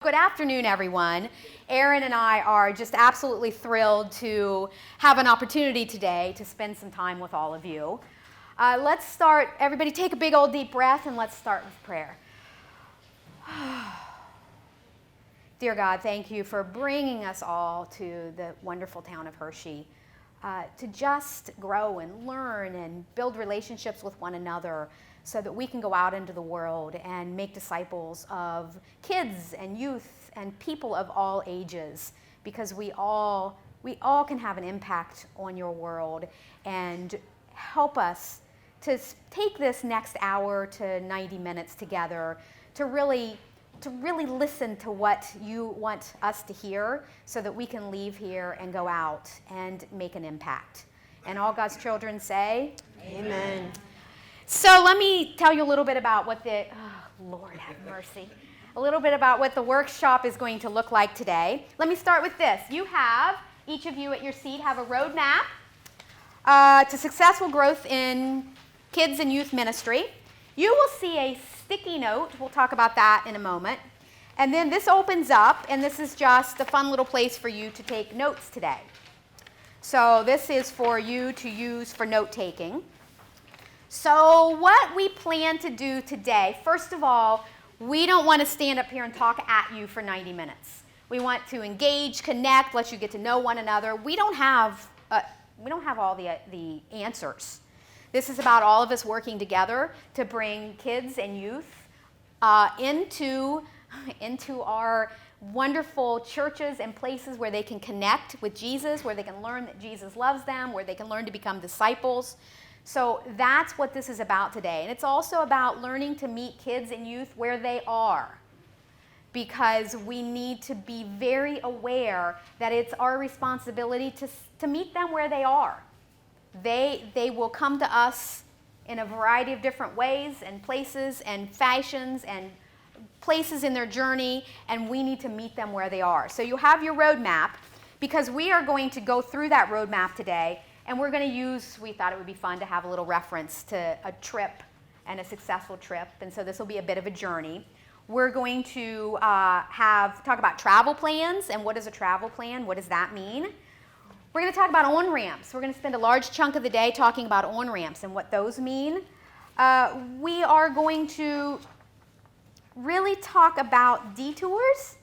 Good afternoon, everyone. Erin and I are just absolutely thrilled to have an opportunity today to spend some time with all of you. Let's start, everybody take a big old deep breath and let's start with prayer. Dear God, thank you for bringing us all to the wonderful town of Hershey to just grow and learn and build relationships with one another, so that we can go out into the world and make disciples of kids and youth and people of all ages, because we all can have an impact on your world. And help us to take this next hour to 90 minutes together to really listen to what you want us to hear, so that we can leave here and go out and make an impact. And all God's children say, Amen. So let me tell you a little bit about what Lord have mercy, a little bit about what the workshop is going to look like today. Let me start with this. You have, each of you at your seat, have a roadmap to successful growth in kids and youth ministry. You will see a sticky note. We'll talk about that in a moment. And then this opens up, and this is just a fun little place for you to take notes today. So this is for you to use for note-taking. So what we plan to do today, first of all, we don't want to stand up here and talk at you for 90 minutes. We want to engage, connect, let you get to know one another. We don't have all the answers. This is about all of us working together to bring kids and youth into our wonderful churches and places where they can connect with Jesus, where they can learn that Jesus loves them, where they can learn to become disciples. So that's what this is about today. And it's also about learning to meet kids and youth where they are, because we need to be very aware that it's our responsibility to meet them where they are. They will come to us in a variety of different ways and places and fashions and places in their journey, and we need to meet them where they are. So you have your roadmap, because we are going to go through that roadmap today. And we're going to we thought it would be fun to have a little reference to a trip and a successful trip. And so this will be a bit of a journey. We're going to talk about travel plans and what is a travel plan? What does that mean? We're going to talk about on-ramps. We're going to spend a large chunk of the day talking about on-ramps and what those mean. We are going to really talk about detours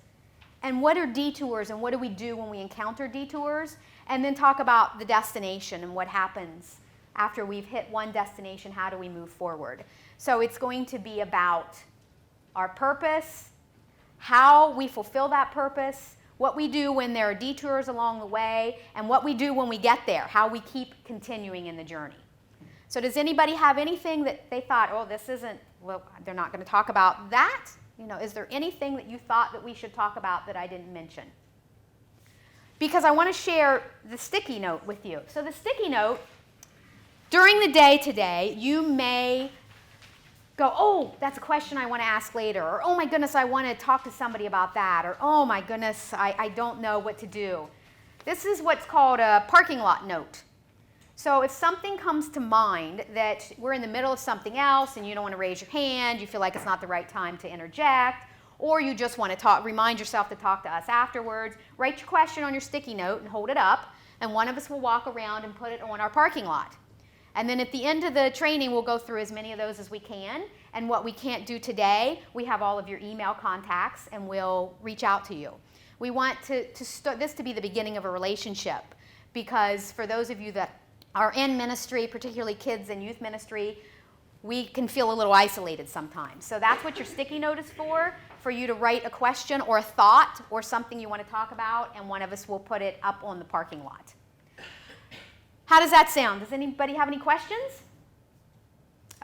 and what are detours and what do we do when we encounter detours. And then talk about the destination and what happens after we've hit one destination. How do we move forward? So it's going to be about our purpose, how we fulfill that purpose, what we do when there are detours along the way, and what we do when we get there, how we keep continuing in the journey. So does anybody have anything that they thought, they're not going to talk about that? Is there anything that you thought that we should talk about that I didn't mention? Because I want to share the sticky note with you. So the sticky note, during the day today, you may go, oh, that's a question I want to ask later, or oh my goodness, I want to talk to somebody about that, or oh my goodness, I don't know what to do. This is what's called a parking lot note. So if something comes to mind that we're in the middle of something else and you don't want to raise your hand, you feel like it's not the right time to interject, or you just want to remind yourself to talk to us afterwards, write your question on your sticky note and hold it up, and one of us will walk around and put it on our parking lot. And then at the end of the training, we'll go through as many of those as we can, and what we can't do today, we have all of your email contacts, and we'll reach out to you. We want this to be the beginning of a relationship, because for those of you that are in ministry, particularly kids and youth ministry, we can feel a little isolated sometimes. So that's what your sticky note is for you to write a question or a thought or something you want to talk about, and one of us will put it up on the parking lot. How does that sound? Does anybody have any questions?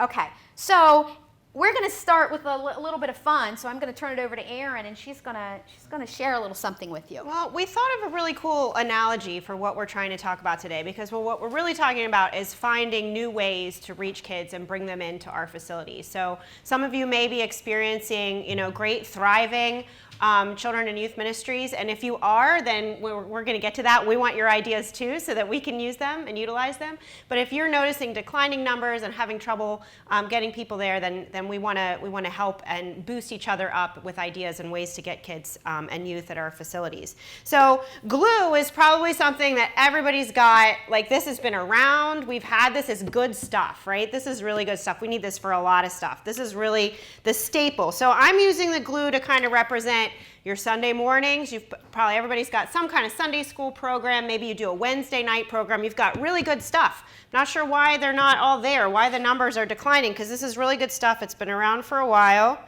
Okay, so we're going to start with a little bit of fun, so I'm going to turn it over to Erin, and she's going to share a little something with you. Well, we thought of a really cool analogy for what we're trying to talk about today, because what we're really talking about is finding new ways to reach kids and bring them into our facilities. So some of you may be experiencing, great thriving children and youth ministries, and if you are, then we're going to get to that. We want your ideas too so that we can use them and utilize them. But if you're noticing declining numbers and having trouble getting people there, then we want to help and boost each other up with ideas and ways to get kids and youth at our facilities. So glue is probably something that everybody's got. Like, this has been around. We've had this. Is good stuff, right? This is really good stuff. We need this for a lot of stuff. This is really the staple. So I'm using the glue to kind of represent your Sunday mornings. Everybody's got some kind of Sunday school program. Maybe you do a Wednesday night program. You've got really good stuff. Not sure why they're not all there, why the numbers are declining, because this is really good stuff. It's been around for a while,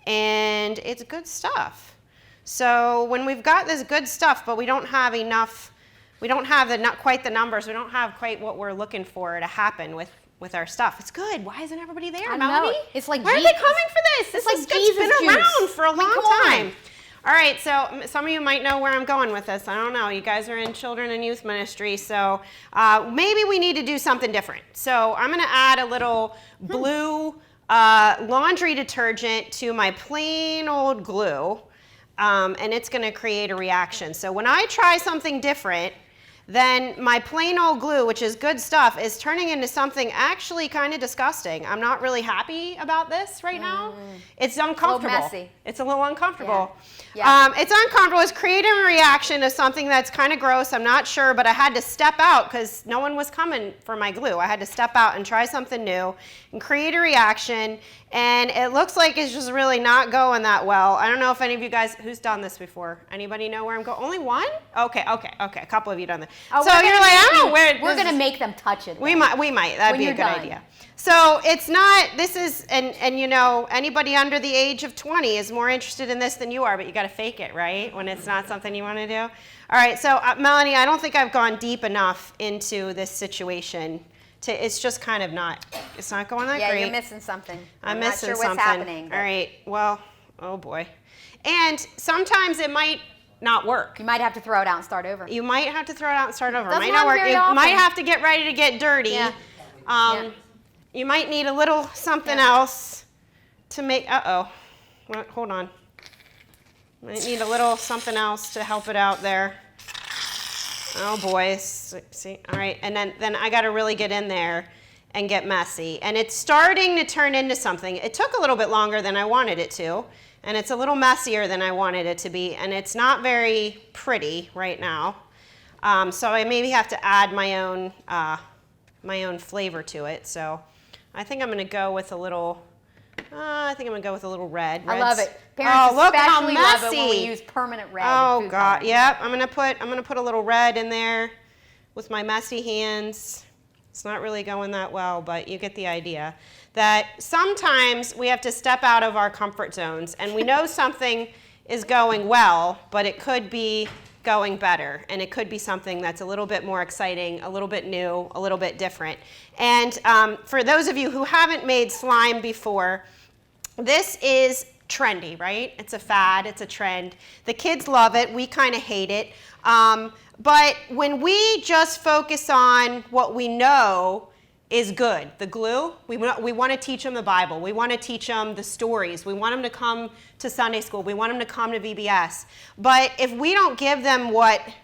and it's good stuff. So when we've got this good stuff, but we don't have enough, we don't have not quite the numbers, we don't have quite what we're looking for to happen with our stuff. It's good. Why isn't everybody there, I Melanie? know. It's like why are they coming for this? It's This like is good. It's been Jesus around juice. for a long come time. on. All right, so some of you might know where I'm going with this. I don't know. You guys are in children and youth ministry, so maybe we need to do something different. So I'm going to add a little blue laundry detergent to my plain old glue, and it's going to create a reaction. So when I try something different, then my plain old glue, which is good stuff, is turning into something actually kind of disgusting. I'm not really happy about this right now. It's uncomfortable. messy. It's a little uncomfortable. Yeah. It's uncomfortable. It's creating a reaction of something that's kind of gross. I'm not sure, but I had to step out because no one was coming for my glue. I had to step out and try something new and create a reaction. And it looks like it's just really not going that well. I don't know if any of you guys, who's done this before? Anybody know where I'm going? Only one? Okay. A couple of you done that. Oh, So you're like, I don't know where. We're this going to is- make them touch it. we though. might. That'd When be a you're good done. idea. So it's not, this is, and you know, anybody under the age of 20 is more interested in this than you are, but you got to fake it, right? When it's not something you want to do. All right, so Melanie, I don't think I've gone deep enough into this situation. It's just kind of it's not going that Yeah, great. you're missing something. I'm not missing sure what's something. happening. All right, well, oh boy. And sometimes it might not work. You might have to throw it out and start over. You might have to throw it out and start over. Doesn't Might not happen work. very You often. might have to get ready to get dirty. Yeah. Yeah. You might need a little something else to make. Hold on. Might need a little something else to help it out there. Oh boy. See. All right. And then I got to really get in there and get messy. And it's starting to turn into something. It took a little bit longer than I wanted it to. And it's a little messier than I wanted it to be. And it's not very pretty right now. So I maybe have to add my own flavor to it. So I think I'm going to go with a little. I think I'm going to go with a little red. I love it. Oh, Parents look how especially love it when we messy. use permanent red. Oh food God, coloring. yep. I'm gonna put a little red in there with my messy hands. It's not really going that well, but you get the idea. That sometimes we have to step out of our comfort zones, and we know something is going well, but it could be going better, and it could be something that's a little bit more exciting, a little bit new, a little bit different. And for those of you who haven't made slime before, this is trendy, right? It's a fad, it's a trend. The kids love it, we kind of hate it. But when we just focus on what we know is good, the glue, we want to teach them the Bible, we want to teach them the stories, we want them to come to Sunday school, we want them to come to VBS. But if we don't give them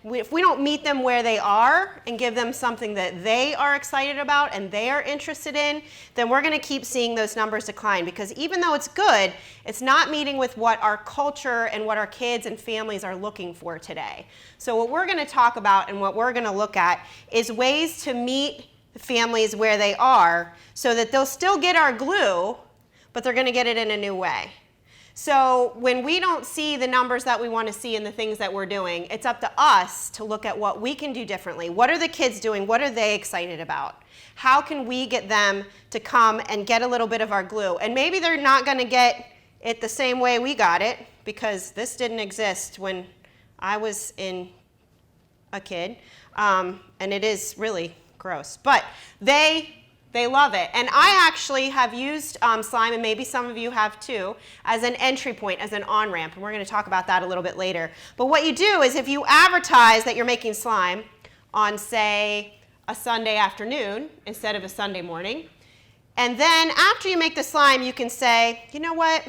if we don't meet them where they are and give them something that they are excited about and they are interested in, then we're going to keep seeing those numbers decline, because even though it's good, it's not meeting with what our culture and what our kids and families are looking for today. So what we're going to talk about and what we're going to look at is ways to meet families where they are so that they'll still get our glue, but they're going to get it in a new way. So when we don't see the numbers that we want to see in the things that we're doing, it's up to us to look at what we can do differently. What are the kids doing? What are they excited about? How can we get them to come and get a little bit of our glue? And maybe they're not going to get it the same way we got it, because this didn't exist when I was a kid, and it is really gross, but they love it. And I actually have used slime, and maybe some of you have too, as an entry point, as an on-ramp, and we're going to talk about that a little bit later. But what you do is if you advertise that you're making slime on, say, a Sunday afternoon instead of a Sunday morning, and then after you make the slime, you can say, you know what,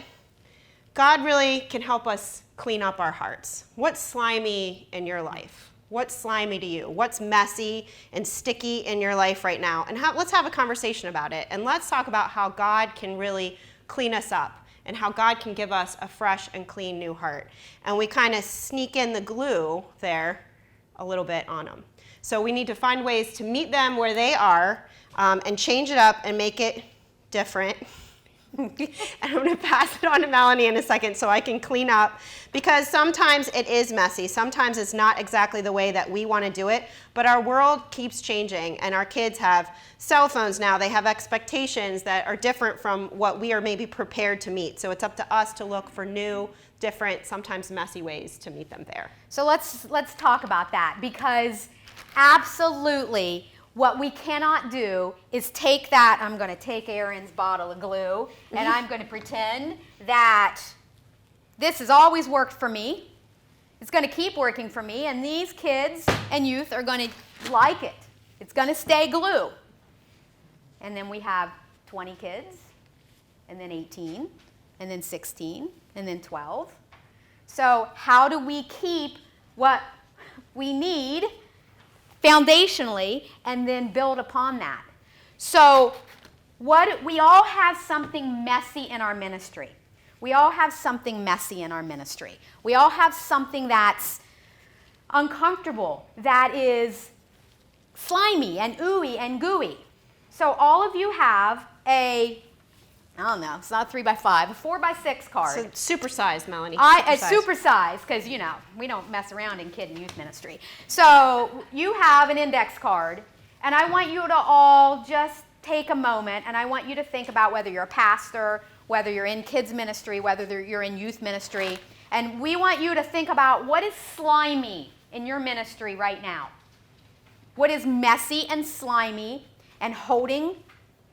God really can help us clean up our hearts. What's slimy in your life? What's slimy to you? What's messy and sticky in your life right now? And let's have a conversation about it. And let's talk about how God can really clean us up and how God can give us a fresh and clean new heart. And we kind of sneak in the glue there a little bit on them. So we need to find ways to meet them where they are and change it up and make it different. And I'm going to pass it on to Melanie in a second so I can clean up, because sometimes it is messy. Sometimes it's not exactly the way that we want to do it, but our world keeps changing, and our kids have cell phones now. They have expectations that are different from what we are maybe prepared to meet. So it's up to us to look for new, different, sometimes messy ways to meet them there. So let's talk about that, because absolutely what we cannot do is take that. I'm going to take Aaron's bottle of glue and I'm going to pretend that this has always worked for me. It's going to keep working for me, and these kids and youth are going to like it. It's going to stay glue. And then we have 20 kids, and then 18, and then 16, and then 12. So how do we keep what we need foundationally and then build upon that? So we all have something messy in our ministry. We all have something messy in our ministry. We all have something that's uncomfortable, that is slimy and ooey and gooey. So all of you have I don't know, it's not a 3x5, a 4x6 card. So supersized, Melanie. Supersized, because, we don't mess around in kid and youth ministry. So you have an index card, and I want you to all just take a moment, and I want you to think about whether you're a pastor, whether you're in kids ministry, whether you're in youth ministry, and we want you to think about what is slimy in your ministry right now. What is messy and slimy and holding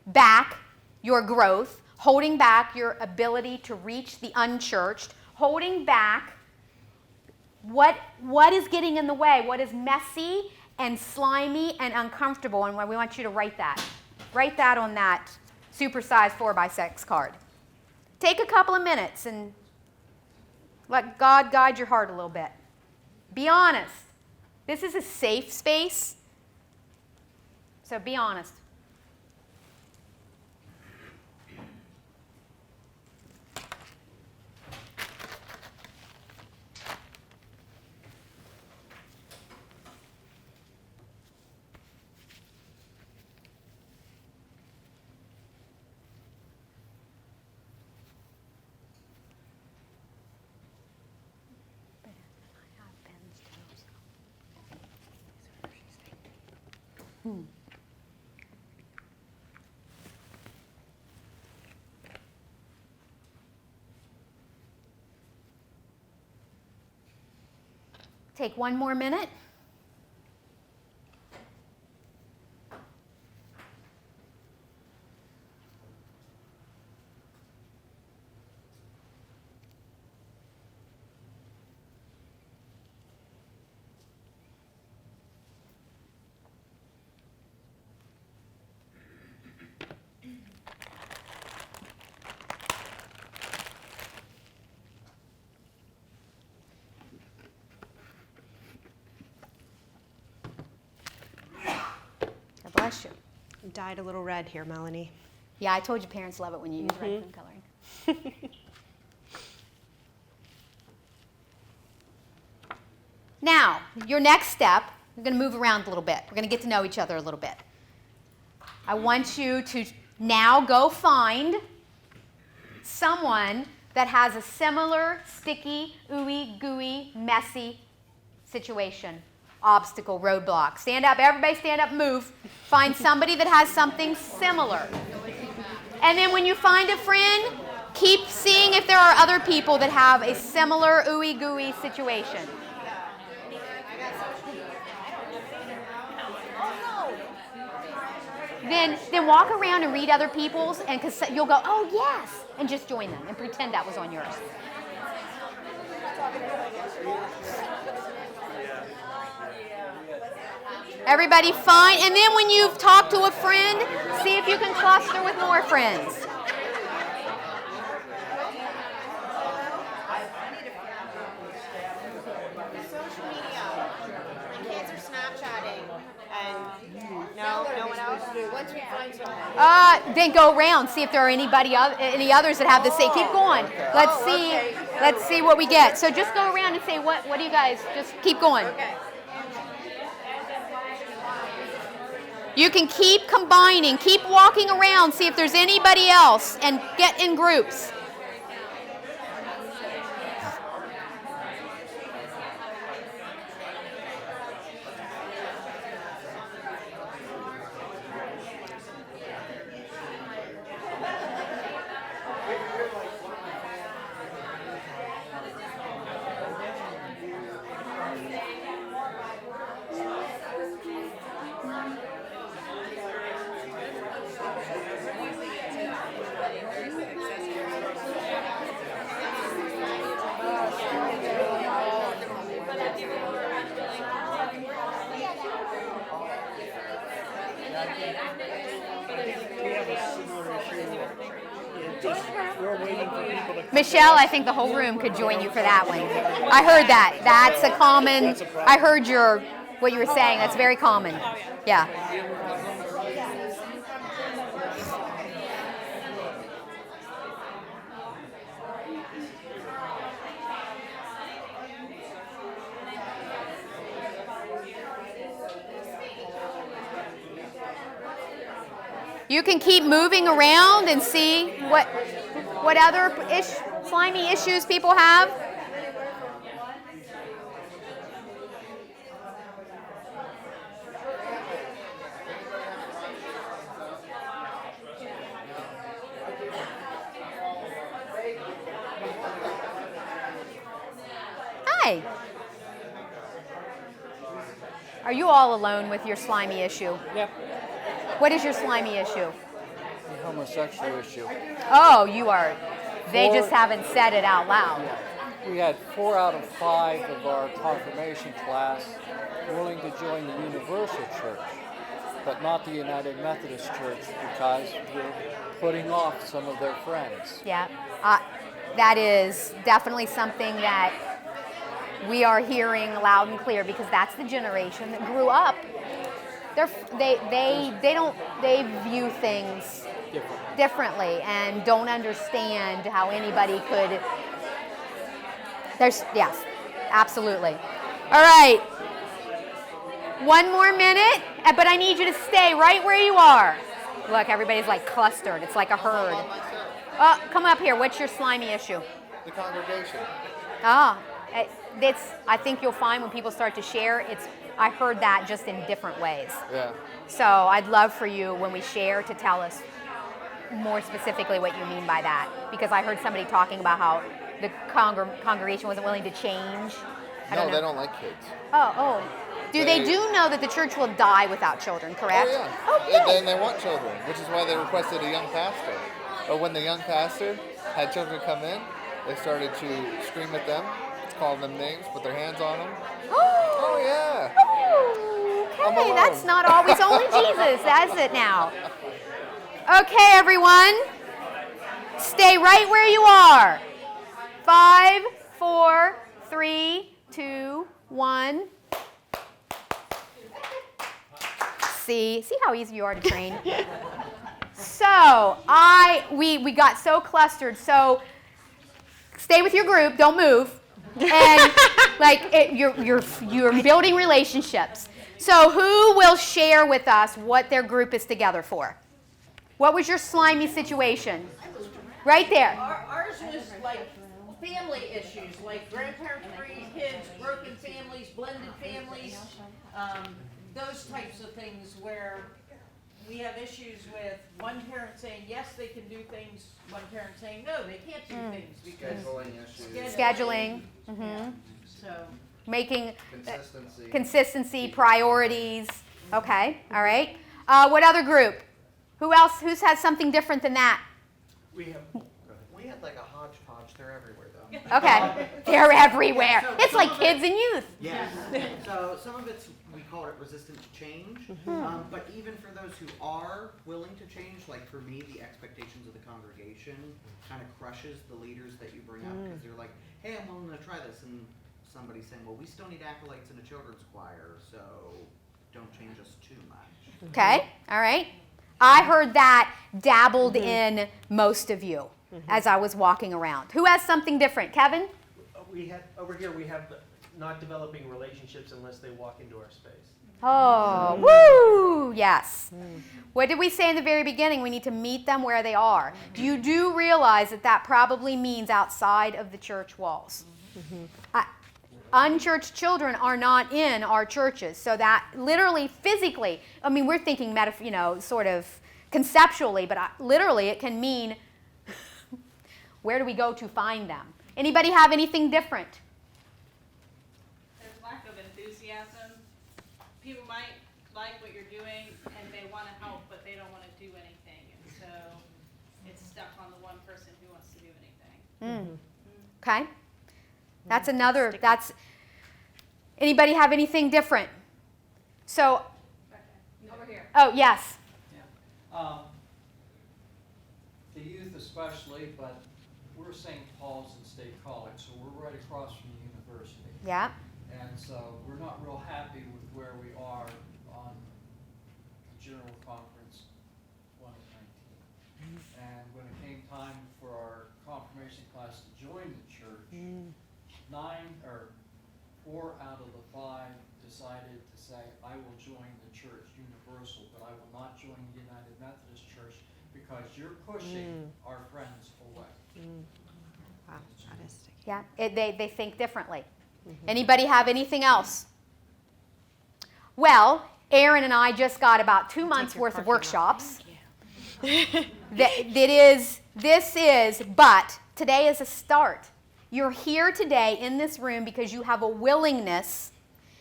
back your growth, holding back your ability to reach the unchurched, holding back what is getting in the way, what is messy and slimy and uncomfortable, and we want you to write that. Write that on that supersized 4x6 card. Take a couple of minutes and let God guide your heart a little bit. Be honest. This is a safe space, so be honest. Take one more minute. Bless you. Dyed a little red here, Melanie. Yeah, I told you parents love it when you use red food coloring. Now, your next step, we're going to move around a little bit. We're going to get to know each other a little bit. I want you to now go find someone that has a similar sticky, ooey, gooey, messy situation. Obstacle, roadblock. Stand up, everybody stand up, move. Find somebody that has something similar. And then when you find a friend, keep seeing if there are other people that have a similar ooey gooey situation. Then walk around and read other people's, and cause you'll go, oh yes, and just join them and pretend that was on yours. Everybody fine? And then when you've talked to a friend, see if you can cluster with more friends. once we find someone. Then go around, see if there are any others that have the same. Keep going. Let's see. Okay. Let's see what we get. So just go around and say, what do you guys? Just keep going. Okay. You can keep combining, keep walking around, see if there's anybody else, and get in groups. Michelle, I think the whole room could join you for that one. I heard that. That's a common. I heard what you were saying. That's very common. Yeah. You can keep moving around and see what other slimy issues people have. Hi. Are you all alone with your slimy issue? Yep. What is your slimy issue? The homosexual issue. Oh, you are. They just haven't said it out loud. We had 4 out of 5 of our confirmation class willing to join the Universal Church, but not the United Methodist Church because we're putting off some of their friends. Yeah. That is definitely something that we are hearing loud and clear because that's the generation that grew up. They view things differently and don't understand how anybody could. Yes, absolutely. All right. 1 more minute, but I need you to stay right where you are. Look, everybody's like clustered. It's like a herd. Oh, come up here. What's your slimy issue? The congregation. I think you'll find when people start to share, I heard that just in different ways. Yeah. So I'd love for you, when we share, to tell us more specifically what you mean by that. Because I heard somebody talking about how the congregation wasn't willing to change. No, they don't like kids. Oh. They do know that the church will die without children, correct? Oh, yeah. Oh, good. And they want children, which is why they requested a young pastor. But when the young pastor had children come in, they started to scream at them, call them names, put their hands on them. Oh, yeah. I'm Okay, alone. that's not always only Jesus. That's it now. Okay, everyone. Stay right where you are. 5, 4, 3, 2, 1. See how easy you are to train? So, we got so clustered. So, stay with your group. Don't move. And you're building relationships. So who will share with us what their group is together for? What was your slimy situation? Right there. Ours was like family issues, like grandparent-free kids, broken families, blended families, those types of things where we have issues with one parent saying yes, they can do things, one parent saying no, they can't do things because Scheduling. Mm-hmm. So Making Consistency. consistency, priorities. Okay, all right. What other group? Who's had something different than that? We had like a hodgepodge. They're everywhere though. Okay, they're everywhere. It's like kids and youth. Yes. So some of it's, we call it resistant to change. But even for those who are willing to change, like for me, the expectations of the congregation kind of crushes the leaders that you bring up because they're like, hey, I'm willing to try this. And somebody's saying, well, we still need acolytes in a children's choir, so don't change us too much. Okay, all right. I heard that dabbled in most of you as I was walking around. Who has something different? Kevin? We have over here. We have not developing relationships unless they walk into our space. Oh, woo! Yes. What did we say in the very beginning? We need to meet them where they are. You do realize that that probably means outside of the church walls. Unchurched children are not in our churches, so that literally, physically, I mean, we're thinking sort of conceptually, but literally, it can mean where do we go to find them? Anybody have anything different? There's lack of enthusiasm. People might like what you're doing and they want to help, but they don't want to do anything. And so it's stuck on the one person who wants to do anything. Okay. Anybody have anything different? So, Over here. oh, yes. The youth especially, but we're St. Paul's and State College, so we're right across from the university. Yeah. And so we're not real happy with where we are on the General Conference 1 of 19. And when it came time for our confirmation class to join the church, 4 out of the 5 decided to say, I will join the church universal, but I will not join the United Methodist Church because you're pushing our friends away. Wow, that is sticky. Yeah. They think differently. Anybody have anything else? Well, Aaron and I just got about 2 months worth of workshops. But today is a start. You're here today in this room because you have a willingness.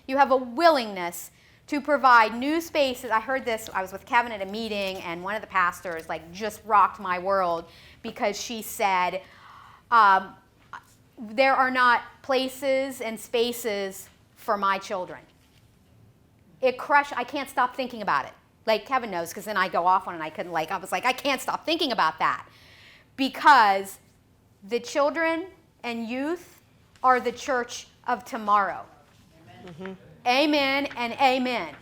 You have a willingness to provide new spaces. I heard this. I was with Kevin at a meeting, and one of the pastors just rocked my world because she said, there are not places and spaces for my children. I can't stop thinking about it. Like Kevin knows, because then I go off on it, and I was like, I can't stop thinking about that. Because the children and youth are the church of tomorrow. Amen and amen.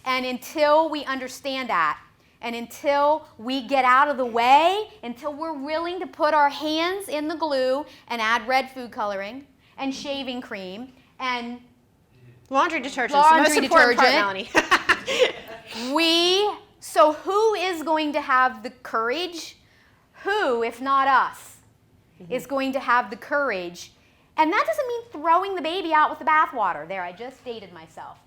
And until we understand that, and until we get out of the way, until we're willing to put our hands in the glue and add red food coloring and shaving cream and Laundry detergent. The most important part, Melanie. So who is going to have the courage? Who, if not us, is going to have the courage? And that doesn't mean throwing the baby out with the bathwater. There, I just dated myself.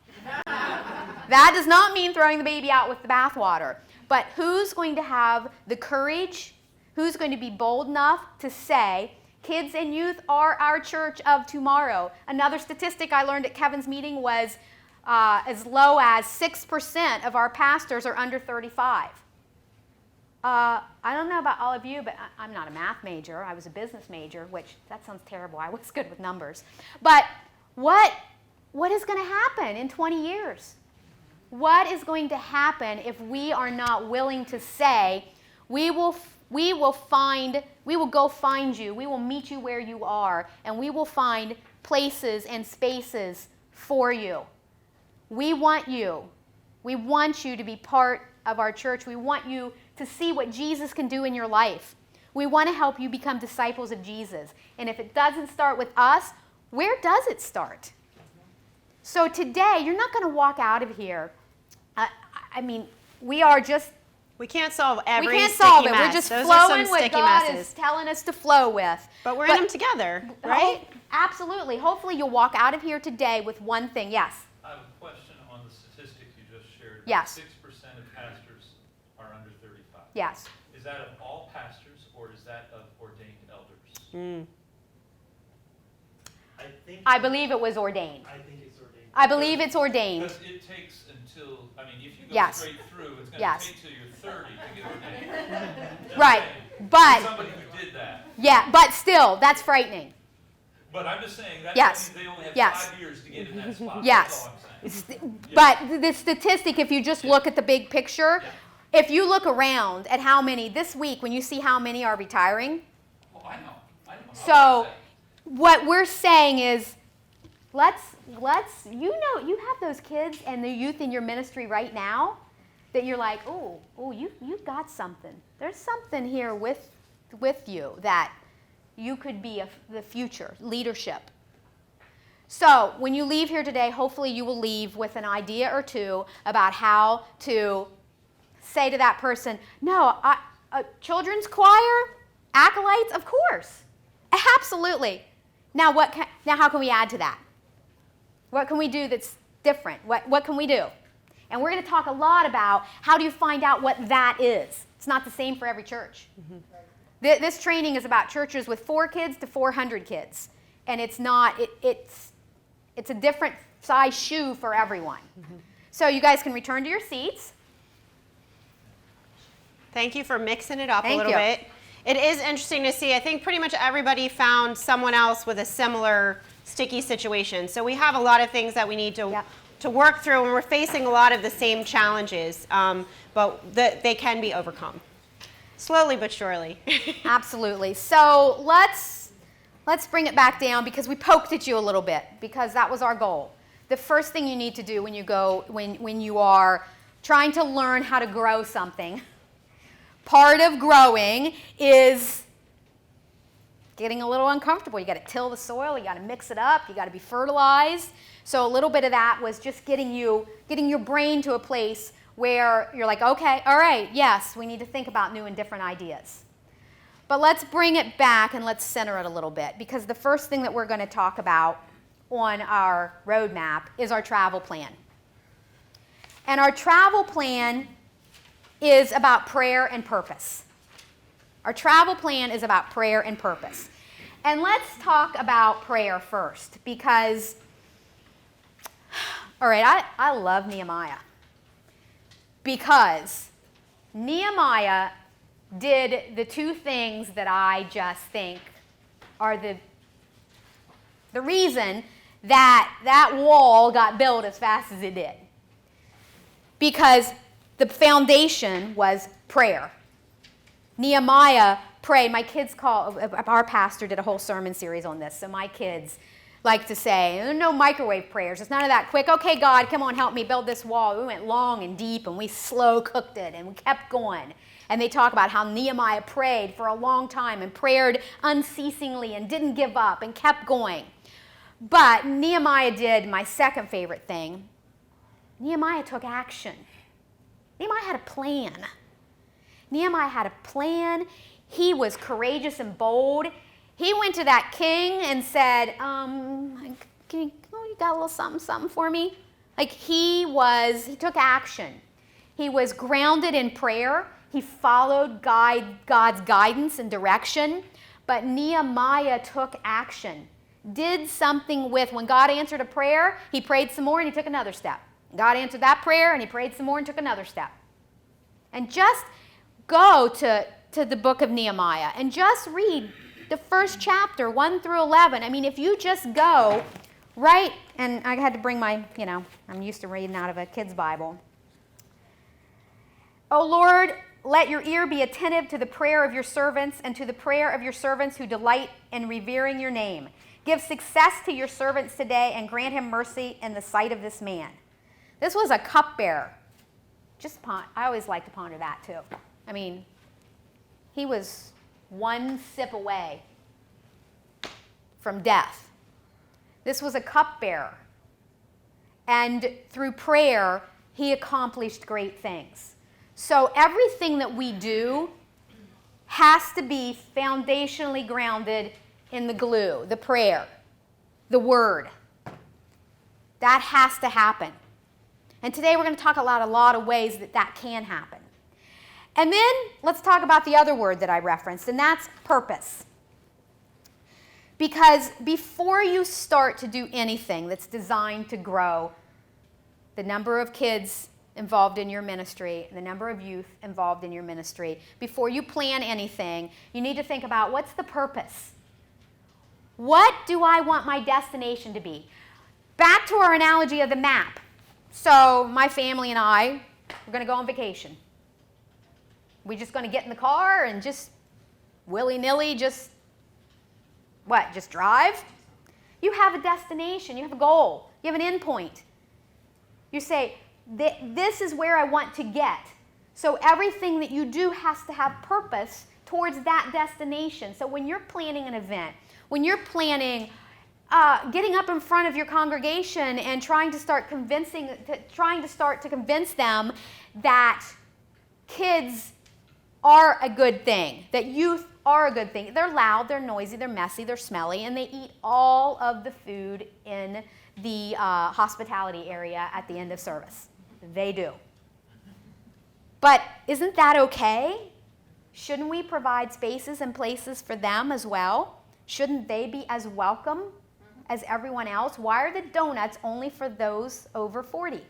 That does not mean throwing the baby out with the bathwater. But who's going to have the courage? Who's going to be bold enough to say, kids and youth are our church of tomorrow? Another statistic I learned at Kevin's meeting was as low as 6% of our pastors are under 35. I don't know about all of you, but I'm not a math major. I was a business major, which that sounds terrible. I was good with numbers. But what is going to happen in 20 years? What is going to happen if we are not willing to say, we will go find you, we will meet you where you are, and we will find places and spaces for you. We want you. We want you to be part of our church. We want you to see what Jesus can do in your life. We want to help you become disciples of Jesus. And if it doesn't start with us, where does it start? So today, you're not going to walk out of here. We can't solve every we can't solve it. mess. We're just Those are flowing some what sticky God messes. is telling us to flow with. But we're in them together, right? Absolutely. Hopefully you'll walk out of here today with one thing. Yes? I have a question on the statistics you just shared. Yes. 6% of pastors are under 35. Yes. Is that of all pastors, or is that of ordained elders? I believe it was ordained. I think it's ordained. I believe it's ordained. Because it takes until, if you go Yes. straight through, it's going to Yes. take till you're 30 to get ordained. Just Right. saying. But, Somebody who did that. yeah, but still, that's frightening. But I'm just saying, that Yes. means they only have Yes. 5 years to get in that spot. Yes. That's all I'm saying. But the statistic, if you just look at the big picture, if you look around at how many, this week, when you see how many are retiring, Oh, I know. so what we're saying is, you have those kids and the youth in your ministry right now. that you're like, oh, you've got something. There's something here with you that you could be the future leadership. So when you leave here today, hopefully you will leave with an idea or two about how to say to that person, no, children's choir, acolytes, of course. Absolutely. Now how can we add to that? What can we do that's different? What can we do? And we're going to talk a lot about how do you find out what that is. It's not the same for every church. Mm-hmm. This training is about churches with 4 kids to 400 kids. And it's not, it's a different size shoe for everyone. Mm-hmm. So you guys can return to your seats. Thank you for mixing it up a Thank little you. bit. It is interesting to see. I think pretty much everybody found someone else with a similar sticky situation. So we have a lot of things that we need to work through, and we're facing a lot of the same challenges, but they can be overcome. Slowly but surely. Absolutely. So let's bring it back down, because we poked at you a little bit, because that was our goal. The first thing you need to do when you are trying to learn how to grow something, part of growing is getting a little uncomfortable. You got to till the soil, you got to mix it up, you got to be fertilized. So a little bit of that was just getting your brain to a place where you're like, okay, all right, yes, we need to think about new and different ideas. But let's bring it back and let's center it a little bit, because the first thing that we're going to talk about on our roadmap is our travel plan. And our travel plan is about prayer and purpose. Our travel plan is about prayer and purpose. And let's talk about prayer first, because, all right, I love Nehemiah. Because Nehemiah did the 2 things that I just think are the reason that wall got built as fast as it did. Because the foundation was prayer. Nehemiah prayed. My kids our pastor did a whole sermon series on this, so my kids like to say, no microwave prayers. It's none of that quick, okay, God, come on, help me build this wall. We went long and deep, and we slow cooked it, and we kept going. And they talk about how Nehemiah prayed for a long time and prayed unceasingly and didn't give up and kept going. But Nehemiah did my second favorite thing. Nehemiah took action. Nehemiah had a plan. Nehemiah had a plan. He was courageous and bold. He went to that king and said, you got a little something for me? Like he took action. He was grounded in prayer. He followed God's guidance and direction. But Nehemiah took action. Did something when God answered a prayer, he prayed some more and he took another step. God answered that prayer and he prayed some more and took another step. And just go to the book of Nehemiah and just read the first chapter, 1 through 11. I mean, if you just go right, and I had to bring my, I'm used to reading out of a kid's Bible. O Lord, let your ear be attentive to the prayer of your servants and to the prayer of your servants who delight in revering your name. Give success to your servants today and grant him mercy in the sight of this man. This was a cupbearer. I always like to ponder that too. I mean, he was one sip away from death. This was a cupbearer. And through prayer, he accomplished great things. So everything that we do has to be foundationally grounded in the glue, the prayer, the word. That has to happen. And today we're going to talk a lot of ways that can happen. And then let's talk about the other word that I referenced, and that's purpose. Because before you start to do anything that's designed to grow the number of kids involved in your ministry, the number of youth involved in your ministry, before you plan anything, you need to think about what's the purpose? What do I want my destination to be? Back to our analogy of the map. So my family and I, we're going to go on vacation. We're just going to get in the car and just willy-nilly just drive? You have a destination. You have a goal. You have an end point. You say, this is where I want to get. So everything that you do has to have purpose towards that destination. So when you're planning an event, when you're planning getting up in front of your congregation and trying to start to convince them that kids are a good thing, that youth are a good thing. They're loud, they're noisy, they're messy, they're smelly, and they eat all of the food in the hospitality area at the end of service. They do. But isn't that okay? Shouldn't we provide spaces and places for them as well? Shouldn't they be as welcome as everyone else? Why are the donuts only for those over 40?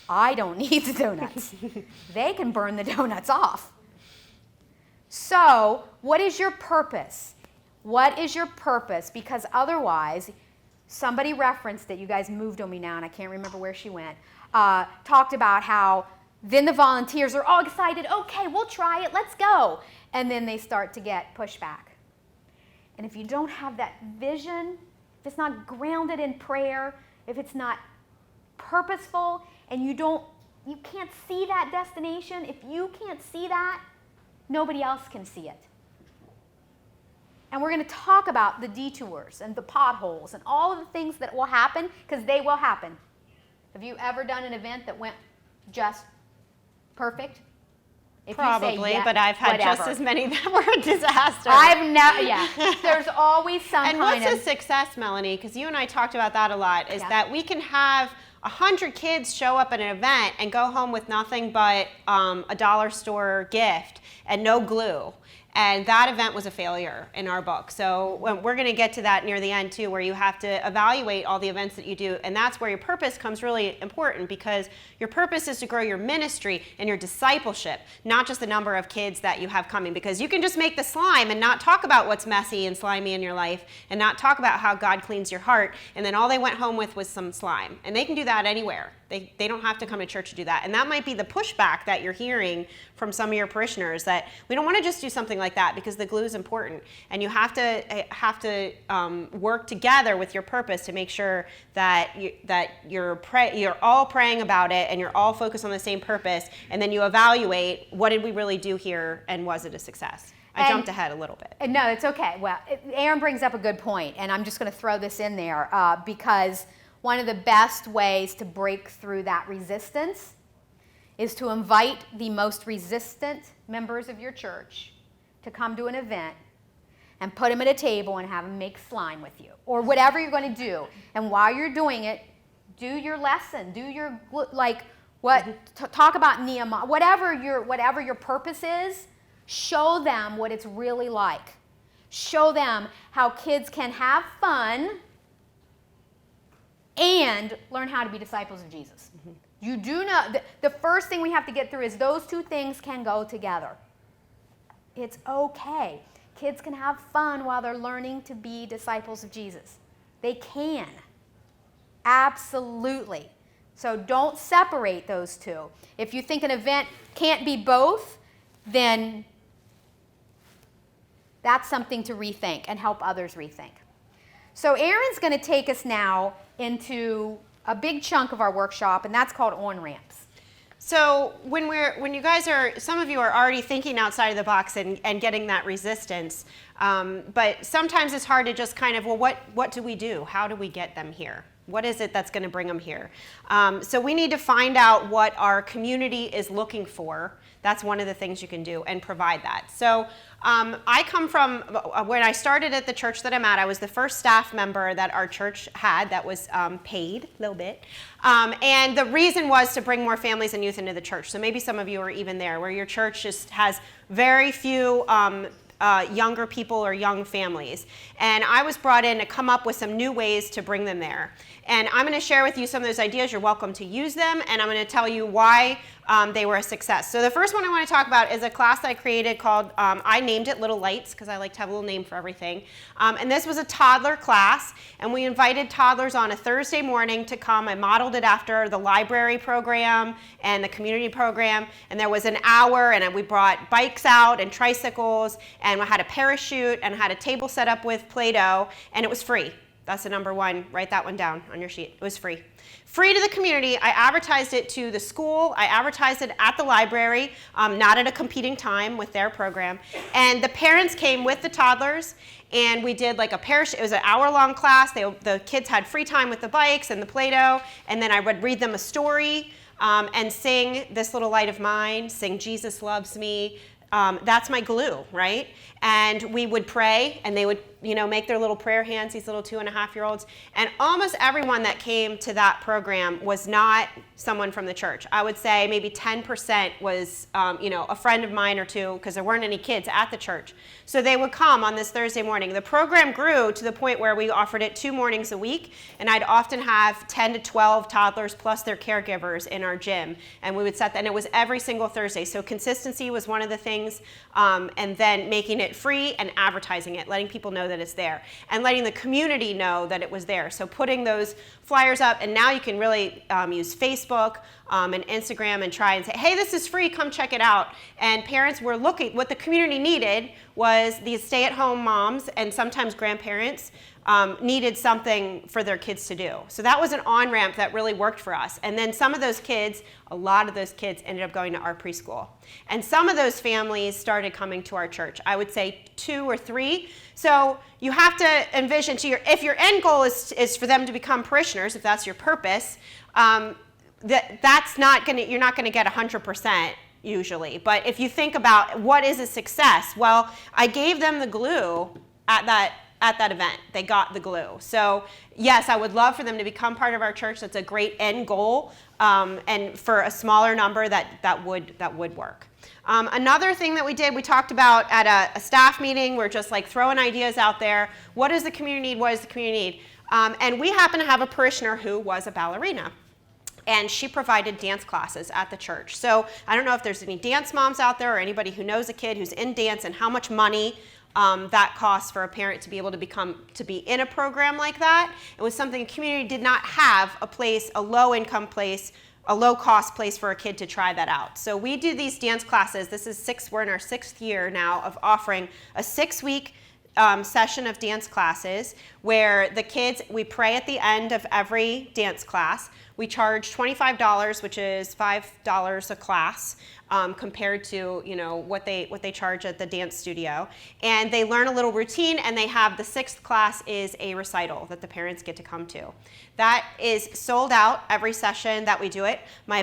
I don't need the donuts. They can burn the donuts off. So, what is your purpose? What is your purpose? Because otherwise, somebody referenced it. You guys moved on me now, and I can't remember where she went. Talked about how then the volunteers are all excited. Okay, we'll try it. Let's go. And then they start to get pushback. And if you don't have that vision, if it's not grounded in prayer, if it's not purposeful, and you can't see that destination, if you can't see that, nobody else can see it. And we're going to talk about the detours and the potholes and all of the things that will happen, because they will happen. Have you ever done an event that went just perfect? If Probably, you say but I've had whatever. just as many that were a disaster. There's always some And kind what's of a success, Melanie? Because you and I talked about that a lot, is Yeah. that we can have 100 kids show up at an event and go home with nothing but a dollar store gift and no glue. And that event was a failure in our book. So we're going to get to that near the end too, where you have to evaluate all the events that you do. And that's where your purpose comes really important, because your purpose is to grow your ministry and your discipleship, not just the number of kids that you have coming. Because you can just make the slime and not talk about what's messy and slimy in your life, and not talk about how God cleans your heart. And then all they went home with was some slime. And they can do that anywhere. They don't have to come to church to do that. And that might be the pushback that you're hearing from some of your parishioners, that we don't want to just do something like that, because the glue is important. And you have to work together with your purpose to make sure that you're all praying about it and you're all focused on the same purpose. And then you evaluate, what did we really do here, and was it a success? I jumped ahead a little bit. No, it's okay. Well, Aaron brings up a good point, and I'm just going to throw this in there because one of the best ways to break through that resistance is to invite the most resistant members of your church to come to an event and put them at a table and have them make slime with you, or whatever you're going to do. And while you're doing it, do your lesson, do your, talk about Nehemiah, whatever your purpose is, show them what it's really like. Show them how kids can have fun and learn how to be disciples of Jesus. Mm-hmm. You do know, the first thing we have to get through is those two things can go together. It's okay. Kids can have fun while they're learning to be disciples of Jesus. They can. Absolutely. So don't separate those two. If you think an event can't be both, then that's something to rethink and help others rethink. So Aaron's going to take us now into a big chunk of our workshop, and that's called on-ramps. So when you guys are, some of you are already thinking outside of the box and getting that resistance, but sometimes it's hard to just kind of, well, what do we do? How do we get them here? What is it that's going to bring them here? So we need to find out what our community is looking for. That's one of the things you can do, and provide that. So I come from, when I started at the church that I'm at, I was the first staff member that our church had that was paid a little bit. And the reason was to bring more families and youth into the church. So maybe some of you are even there, where your church just has very few younger people or young families. And I was brought in to come up with some new ways to bring them there. And I'm going to share with you some of those ideas. You're welcome to use them, and I'm going to tell you why they were a success. So the first one I want to talk about is a class that I created called, I named it Little Lights, because I like to have a little name for everything. And this was a toddler class, and we invited toddlers on a Thursday morning to come. I modeled it after the library program and the community program, and there was an hour, and we brought bikes out and tricycles, and we had a parachute, and had a table set up with Play-Doh, and it was free. That's the number one. Write that one down on your sheet. It was free. Free to the community. I advertised it to the school. I advertised it at the library, not at a competing time with their program. And the parents came with the toddlers, and we did like it was an hour-long class. The kids had free time with the bikes and the Play-Doh, and then I would read them a story and sing This Little Light of Mine, sing Jesus Loves Me. That's my glue, right? And we would pray, and they would, make their little prayer hands, these little 2.5-year-olds. And almost everyone that came to that program was not someone from the church. I would say maybe 10% was, a friend of mine or two, because there weren't any kids at the church. So they would come on this Thursday morning. The program grew to the point where we offered it 2 mornings a week, and I'd often have 10 to 12 toddlers plus their caregivers in our gym. And we would set that, and it was every single Thursday. So consistency was one of the things, and then making it free and advertising it, letting people know that it's there, and letting the community know that it was there. So putting those flyers up, and now you can really use Facebook and Instagram and try and say, hey, this is free, come check it out. And parents were looking, what the community needed was these stay-at-home moms and sometimes grandparents needed something for their kids to do. So that was an on-ramp that really worked for us. And then some of those kids, a lot of those kids ended up going to our preschool. And some of those families started coming to our church. I would say 2 or 3. So you have to envision, if your end goal is for them to become parishioners, if that's your purpose, you're not gonna get 100%. Usually. But if you think about what is a success, well, I gave them the glue at that event. They got the glue. So yes, I would love for them to become part of our church. That's a great end goal, and for a smaller number that would work. Another thing that we did, we talked about at a staff meeting. We're just like throwing ideas out there. What does the community need? What does the community need? And we happen to have a parishioner who was a ballerina. And she provided dance classes at the church. So I don't know if there's any dance moms out there or anybody who knows a kid who's in dance and how much money that costs for a parent to be able to be in a program like that. It was something the community did not have a low-income place, a low-cost place for a kid to try that out. So we do these dance classes. We're in our 6th year now of offering a 6-week session of dance classes where the kids, we pray at the end of every dance class. We charge $25, which is $5 a class, compared to what they charge at the dance studio. And they learn a little routine, and they have the 6th class is a recital that the parents get to come to. That is sold out every session that we do it. My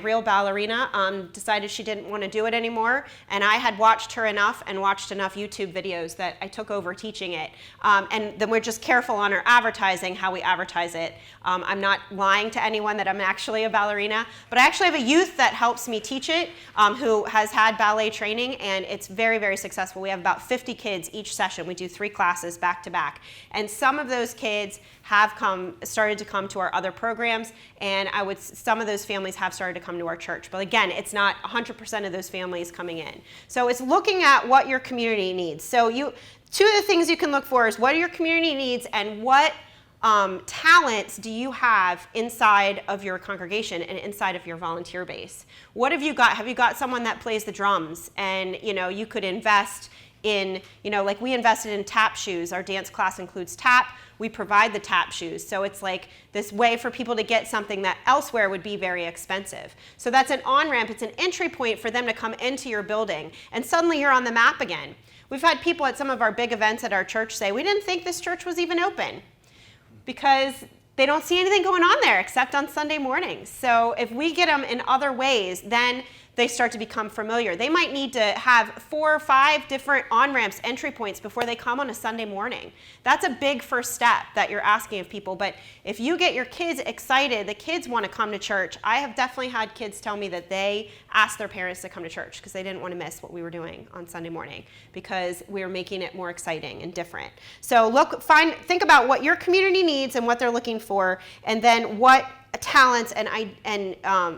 real ballerina, decided she didn't want to do it anymore, and I had watched her enough and watched enough YouTube videos that I took over teaching it. And then we're just careful on our advertising, how we advertise it. I'm not lying to anyone that I'm actually a ballerina, but I actually have a youth that helps me teach it, who has had ballet training, and it's very, very successful. We have about 50 kids each session. We do 3 classes back to back. And some of those kids have started to come to our other programs, and some of those families have started to come to our church. But again, it's not 100% of those families coming in. So it's looking at what your community needs. So 2 of the things you can look for is what your community needs and what talents do you have inside of your congregation and inside of your volunteer base? What have you got? Have you got someone that plays the drums, and you could invest in, like we invested in tap shoes. Our dance class includes tap. We provide the tap shoes. So it's like this way for people to get something that elsewhere would be very expensive. So that's an on-ramp. It's an entry point for them to come into your building. And suddenly you're on the map again. We've had people at some of our big events at our church say, we didn't think this church was even open, because they don't see anything going on there except on Sunday mornings. So if we get them in other ways, then they start to become familiar. They might need to have 4 or 5 different on-ramps, entry points before they come on a Sunday morning. That's a big first step that you're asking of people. But if you get your kids excited, the kids want to come to church. I have definitely had kids tell me that they asked their parents to come to church because they didn't want to miss what we were doing on Sunday morning, because we were making it more exciting and different. So think about what your community needs and what they're looking for, and then what talents and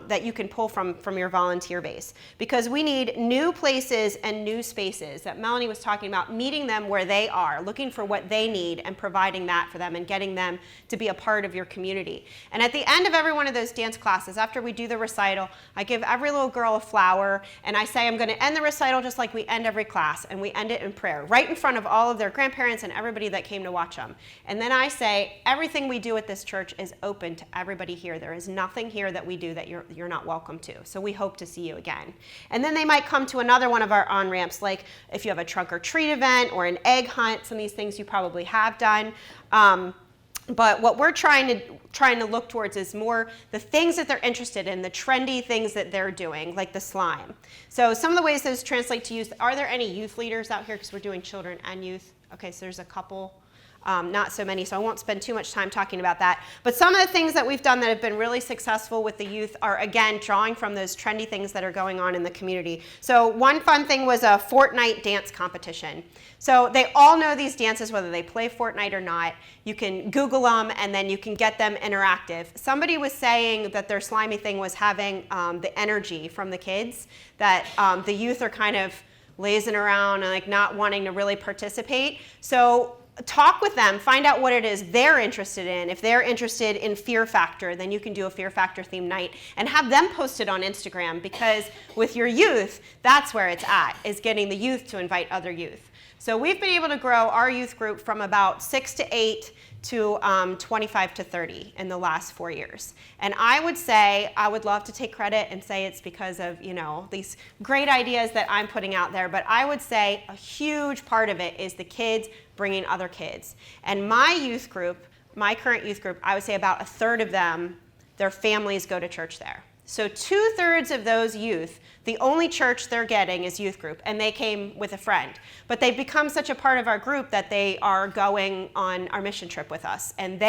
that you can pull from your volunteer base, because we need new places and new spaces that Melanie was talking about, meeting them where they are, looking for what they need and providing that for them and getting them to be a part of your community. And at the end of every one of those dance classes, after we do the recital, I give every little girl a flower and I say I'm going to end the recital just like we end every class, and we end it in prayer right in front of all of their grandparents and everybody that came to watch them. And then I say everything we do at this church is open to everybody here. There is nothing here that we do that you're not welcome to. So we hope to see you again. And then they might come to another one of our on-ramps, like if you have a trunk or treat event or an egg hunt. Some of these things you probably have done. But what we're trying to look towards is more the things that they're interested in, the trendy things that they're doing, like the slime. So some of the ways those translate to youth. Are there any youth leaders out here? Because we're doing children and youth. Okay, so there's a couple. Not so many, so I won't spend too much time talking about that. But some of the things that we've done that have been really successful with the youth are, again, drawing from those trendy things that are going on in the community. So one fun thing was a Fortnite dance competition. So they all know these dances, whether they play Fortnite or not. You can Google them, and then you can get them interactive. Somebody was saying that their slimy thing was having the energy from the kids, that the youth are kind of lazing around and like not wanting to really participate. So talk with them, find out what it is they're interested in. If they're interested in Fear Factor, then you can do a Fear Factor themed night and have them post it on Instagram, because with your youth, that's where it's at, is getting the youth to invite other youth. So we've been able to grow our youth group from about 6 to 8 to 25 to 30 in the last 4 years. And I would say, I would love to take credit and say it's because of, you know, these great ideas that I'm putting out there, but I would say a huge part of it is the kids bringing other kids. And my youth group, my current youth group, I would say about a third of them, their families go to church there. So 2/3 of those youth, the only church they're getting is youth group, and they came with a friend. But they've become such a part of our group that they are going on our mission trip with us. And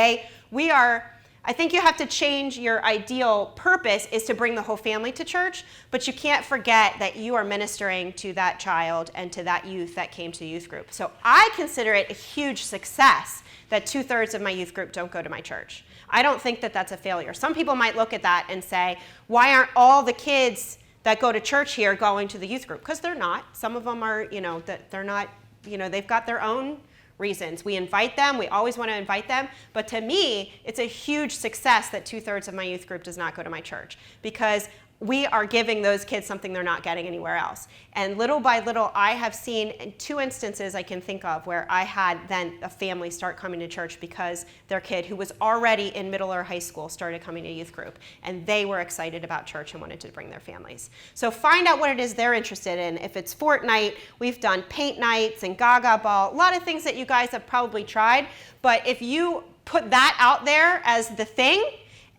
I think you have to change your ideal purpose is to bring the whole family to church, but you can't forget that you are ministering to that child and to that youth that came to youth group. So I consider it a huge success that 2/3 of my youth group don't go to my church. I don't think that that's a failure. Some people might look at that and say, why aren't all the kids that go to church here going to the youth group? Because they're not. Some of them are, they're not, they've got their own reasons. We invite them. We always want to invite them. But to me, it's a huge success that 2/3 of my youth group does not go to my church, because we are giving those kids something they're not getting anywhere else. And little by little, I have seen in 2 instances I can think of where I had then a family start coming to church because their kid, who was already in middle or high school, started coming to youth group. And they were excited about church and wanted to bring their families. So find out what it is they're interested in. If it's Fortnite, we've done paint nights and Gaga Ball, a lot of things that you guys have probably tried. But if you put that out there as the thing,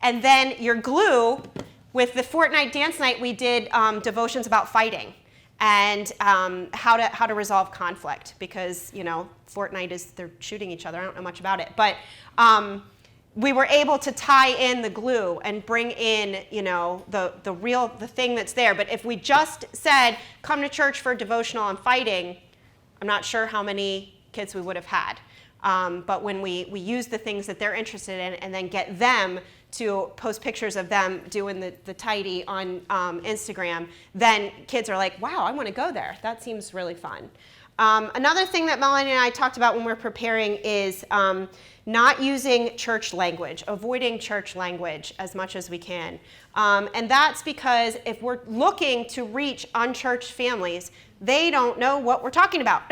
and then your glue. With the Fortnite dance night, we did devotions about fighting and how to resolve conflict, because Fortnite they're shooting each other. I don't know much about it, but we were able to tie in the glue and bring in the thing that's there. But if we just said come to church for devotional on fighting, I'm not sure how many kids we would have had. But when we use the things that they're interested in and then get them to post pictures of them doing the tidy on Instagram, then kids are like, wow, I want to go there. That seems really fun. Another thing that Melanie and I talked about when we're preparing is not using church language, avoiding church language as much as we can. And that's because if we're looking to reach unchurched families, they don't know what we're talking about.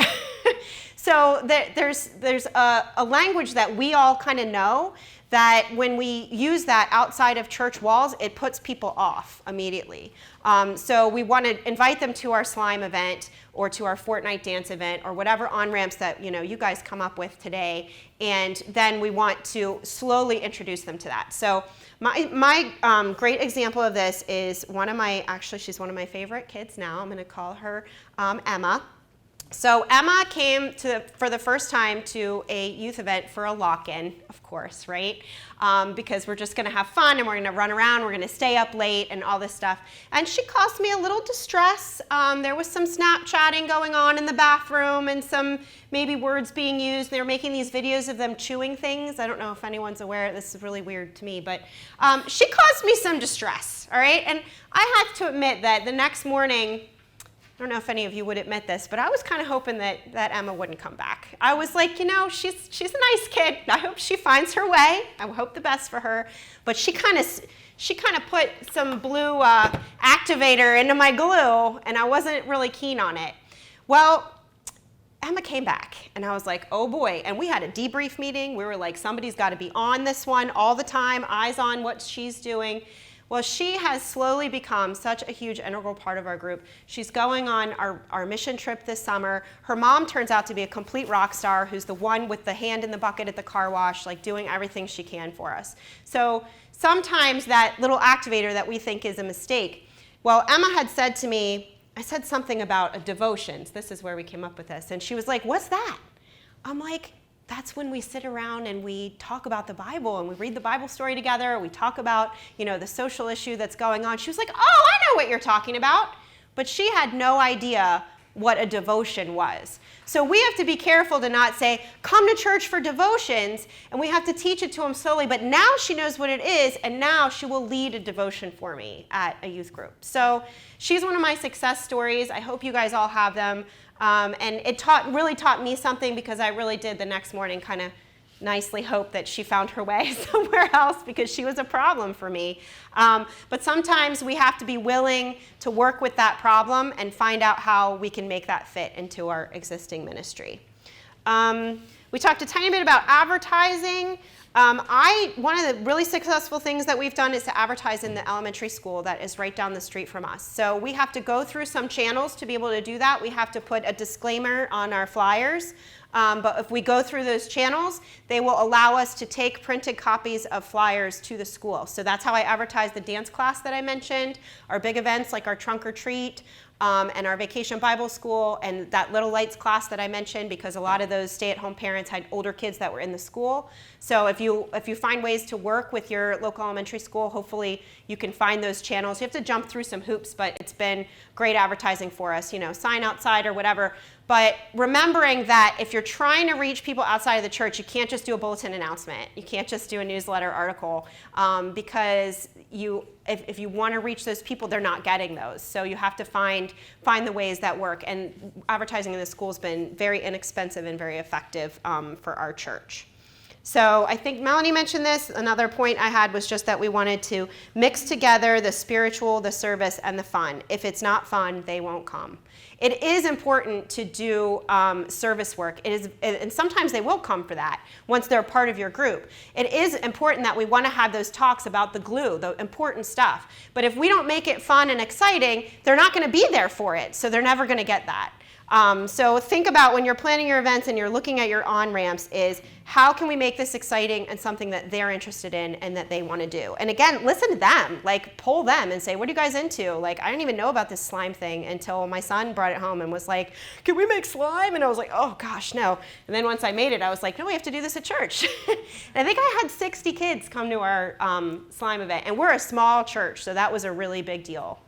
So there's a language that we all kind of know, that when we use that outside of church walls, it puts people off immediately. So we want to invite them to our slime event or to our Fortnite dance event or whatever on-ramps that you guys come up with today, and then we want to slowly introduce them to that. So my great example of this is she's one of my favorite kids now. I'm going to call her Emma. So Emma came for the first time to a youth event for a lock-in, of course, right? Because we're just going to have fun and we're going to run around, we're going to stay up late and all this stuff. And she caused me a little distress. There was some Snapchatting going on in the bathroom and some maybe words being used. They were making these videos of them chewing things. I don't know if anyone's aware. This is really weird to me, but she caused me some distress, all right? And I have to admit that the next morning, I don't know if any of you would admit this, but I was kind of hoping that Emma wouldn't come back. I was like, you know, she's a nice kid. I hope she finds her way. I hope the best for her. But she kind of put some blue activator into my glue, and I wasn't really keen on it. Well, Emma came back, and I was like, oh boy. And we had a debrief meeting. We were like, somebody's got to be on this one all the time, eyes on what she's doing. Well, she has slowly become such a huge integral part of our group. She's going on our mission trip this summer. Her mom turns out to be a complete rock star who's the one with the hand in the bucket at the car wash, like doing everything she can for us. So sometimes that little activator that we think is a mistake. Well, Emma had said to me, I said something about a devotions. This is where we came up with this. And she was like, what's that? I'm like, that's when we sit around and we talk about the Bible and we read the Bible story together. We talk about, you know, the social issue that's going on. She was like, oh, I know what you're talking about. But she had no idea what a devotion was. So we have to be careful to not say, come to church for devotions, and we have to teach it to them slowly. But now she knows what it is, and now she will lead a devotion for me at a youth group. So she's one of my success stories. I hope you guys all have them. And it really taught me something, because I really did the next morning kind of nicely hope that she found her way somewhere else, because she was a problem for me. But sometimes we have to be willing to work with that problem and find out how we can make that fit into our existing ministry. We talked a tiny bit about advertising. One of the really successful things that we've done is to advertise in the elementary school that is right down the street from us. So we have to go through some channels to be able to do that. We have to put a disclaimer on our flyers. But if we go through those channels, they will allow us to take printed copies of flyers to the school. So that's how I advertise the dance class that I mentioned, our big events like our trunk or treat, and our vacation Bible school, and that Little Lights class that I mentioned, because a lot of those stay-at-home parents had older kids that were in the school. So if you find ways to work with your local elementary school, hopefully you can find those channels. You have to jump through some hoops, but it's been great advertising for us, you know, sign outside or whatever. But remembering that if you're trying to reach people outside of the church, you can't just do a bulletin announcement. You can't just do a newsletter article, because if you want to reach those people, they're not getting those. So you have to find the ways that work. And advertising in the school has been very inexpensive and very effective for our church. So I think Melanie mentioned this. Another point I had was just that we wanted to mix together the spiritual, the service, and the fun. If it's not fun, they won't come. It is important to do service work. And sometimes they will come for that once they're a part of your group. It is important that we want to have those talks about the glue, the important stuff. But if we don't make it fun and exciting, they're not going to be there for it. So they're never going to get that. So think about when you're planning your events and you're looking at your on-ramps is how can we make this exciting and something that they're interested in and that they want to do. And again, listen to them, like poll them and say, what are you guys into? Like, I didn't even know about this slime thing until my son brought it home and was like, can we make slime? And I was like, oh gosh, no. And then once I made it, I was like, no, we have to do this at church. And I think I had 60 kids come to our slime event, and we're a small church, so that was a really big deal,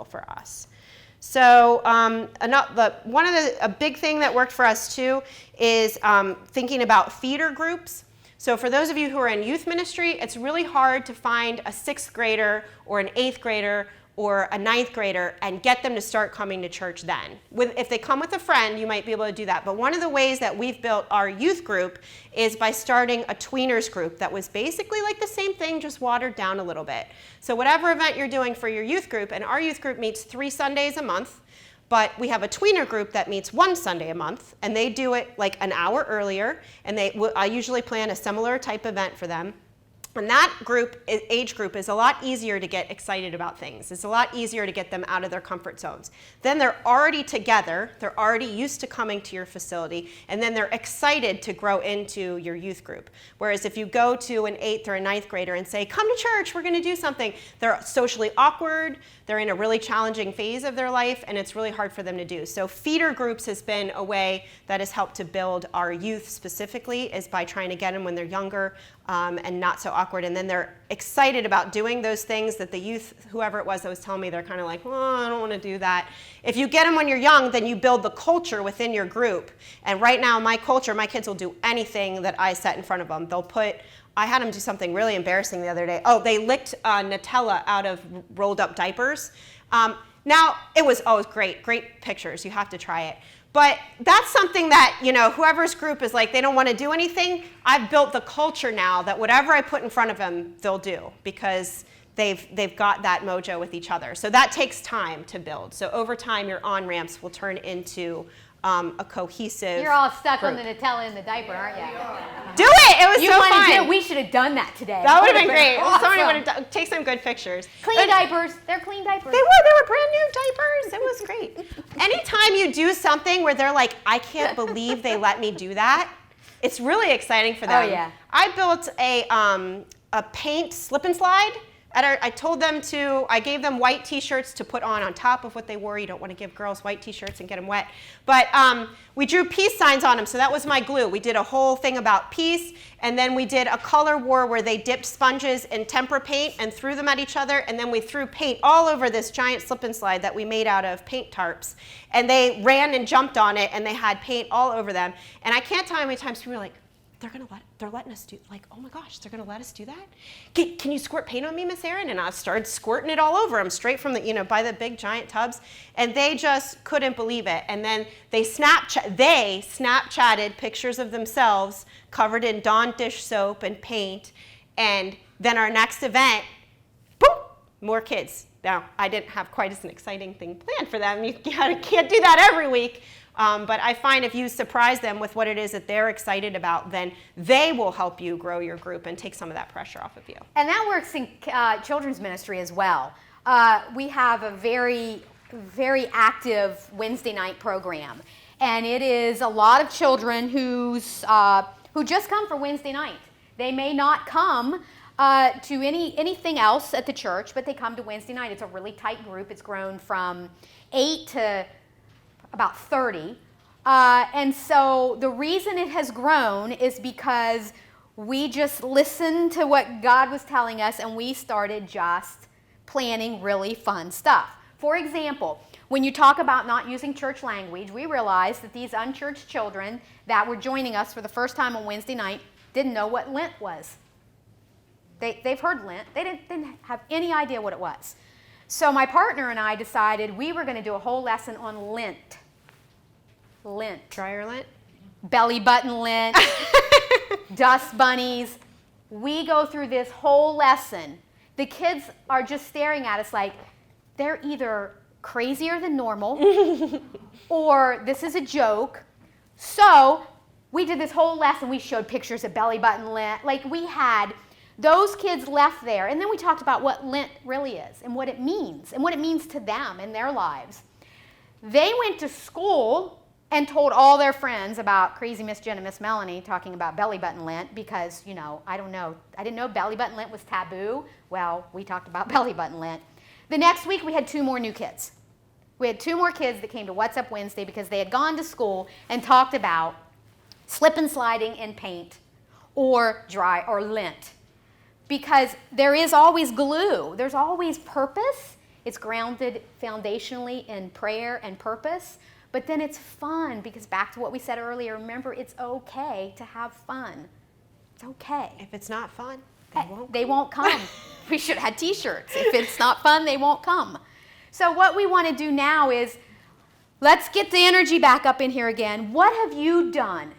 for us. So a big thing that worked for us too is thinking about feeder groups. So for those of you who are in youth ministry, it's really hard to find a 6th grader or an 8th grader or a 9th grader and get them to start coming to church then. If they come with a friend, you might be able to do that. But one of the ways that we've built our youth group is by starting a tweeners group that was basically like the same thing, just watered down a little bit. So whatever event you're doing for your youth group, and our youth group meets 3 Sundays a month, but we have a tweener group that meets 1 Sunday a month, and they do it like an hour earlier, and I usually plan a similar type event for them. And that age group is a lot easier to get excited about things. It's a lot easier to get them out of their comfort zones. Then they're already together, they're already used to coming to your facility, and then they're excited to grow into your youth group. Whereas if you go to an 8th or a 9th grader and say, come to church, we're gonna do something, they're socially awkward, they're in a really challenging phase of their life, and it's really hard for them to do. So feeder groups has been a way that has helped to build our youth specifically, is by trying to get them when they're younger, and not so awkward, and then they're excited about doing those things that the youth, whoever it was that was telling me, they're kind of like, oh, I don't want to do that. If you get them when you're young, then you build the culture within your group. And right now, my culture, my kids will do anything that I set in front of them. I had them do something really embarrassing the other day. Oh, they licked Nutella out of rolled up diapers. Now, it was great pictures. You have to try it. But that's something that, whoever's group is like, they don't want to do anything. I've built the culture now that whatever I put in front of them, they'll do, because they've got that mojo with each other. So that takes time to build. So over time, your on-ramps will turn into a cohesive You're all stuck on group. the Nutella in the diaper, aren't you? Do it! It was You so want to fun. do? We should have done that today. That would have been great. Awesome. Somebody would have take some good pictures. Clean diapers. They're clean diapers. They were brand new diapers. It was great. Anytime you do something where they're like, I can't believe they let me do that, it's really exciting for them. Oh, yeah. I built a paint slip and slide. I gave them white t-shirts to put on top of what they wore. You don't want to give girls white t-shirts and get them wet. But we drew peace signs on them, so that was my glue. We did a whole thing about peace, and then we did a color war where they dipped sponges in tempera paint and threw them at each other, and then we threw paint all over this giant slip and slide that we made out of paint tarps. And they ran and jumped on it, and they had paint all over them. And I can't tell how many times people were like, they're letting us do, like, oh my gosh, they're gonna let us do that? Can you squirt paint on me, Miss Erin? And I started squirting it all over them, straight from by the big giant tubs. And they just couldn't believe it. And then they Snapchatted pictures of themselves covered in Dawn dish soap and paint. And then our next event, boom, more kids. Now, I didn't have quite as an exciting thing planned for them. You can't do that every week. But I find if you surprise them with what it is that they're excited about, then they will help you grow your group and take some of that pressure off of you. And that works in children's ministry as well. We have a very, very active Wednesday night program. And it is a lot of children who just come for Wednesday night. They may not come to anything else at the church, but they come to Wednesday night. It's a really tight group. It's grown from 8 to about 30. And so the reason it has grown is because we just listened to what God was telling us, and we started just planning really fun stuff. For example, when you talk about not using church language, we realized that these unchurched children that were joining us for the first time on Wednesday night didn't know what Lent was. They've heard Lent. They didn't have any idea what it was. So my partner and I decided we were going to do a whole lesson on Lent. Lent. Dryer Lent? Belly button Lent. Dust bunnies. We go through this whole lesson. The kids are just staring at us like they're either crazier than normal or this is a joke. So we did this whole lesson. We showed pictures of belly button Lent. Like we had those kids left there, and then we talked about what Lent really is and what it means to them in their lives. They went to school and told all their friends about crazy Miss Jen and Miss Melanie talking about belly button Lent because, I didn't know belly button Lent was taboo. Well, we talked about belly button Lent. The next week we had 2 more new kids. We had 2 more kids that came to What's Up Wednesday because they had gone to school and talked about slip and sliding in paint or dry or Lent. Because there is always glue. There's always purpose. It's grounded foundationally in prayer and purpose. But then it's fun because back to what we said earlier, remember, it's okay to have fun. It's okay. If it's not fun, they won't come. We should have had t-shirts. If it's not fun, they won't come. So what we want to do now is let's get the energy back up in here again. What have you done?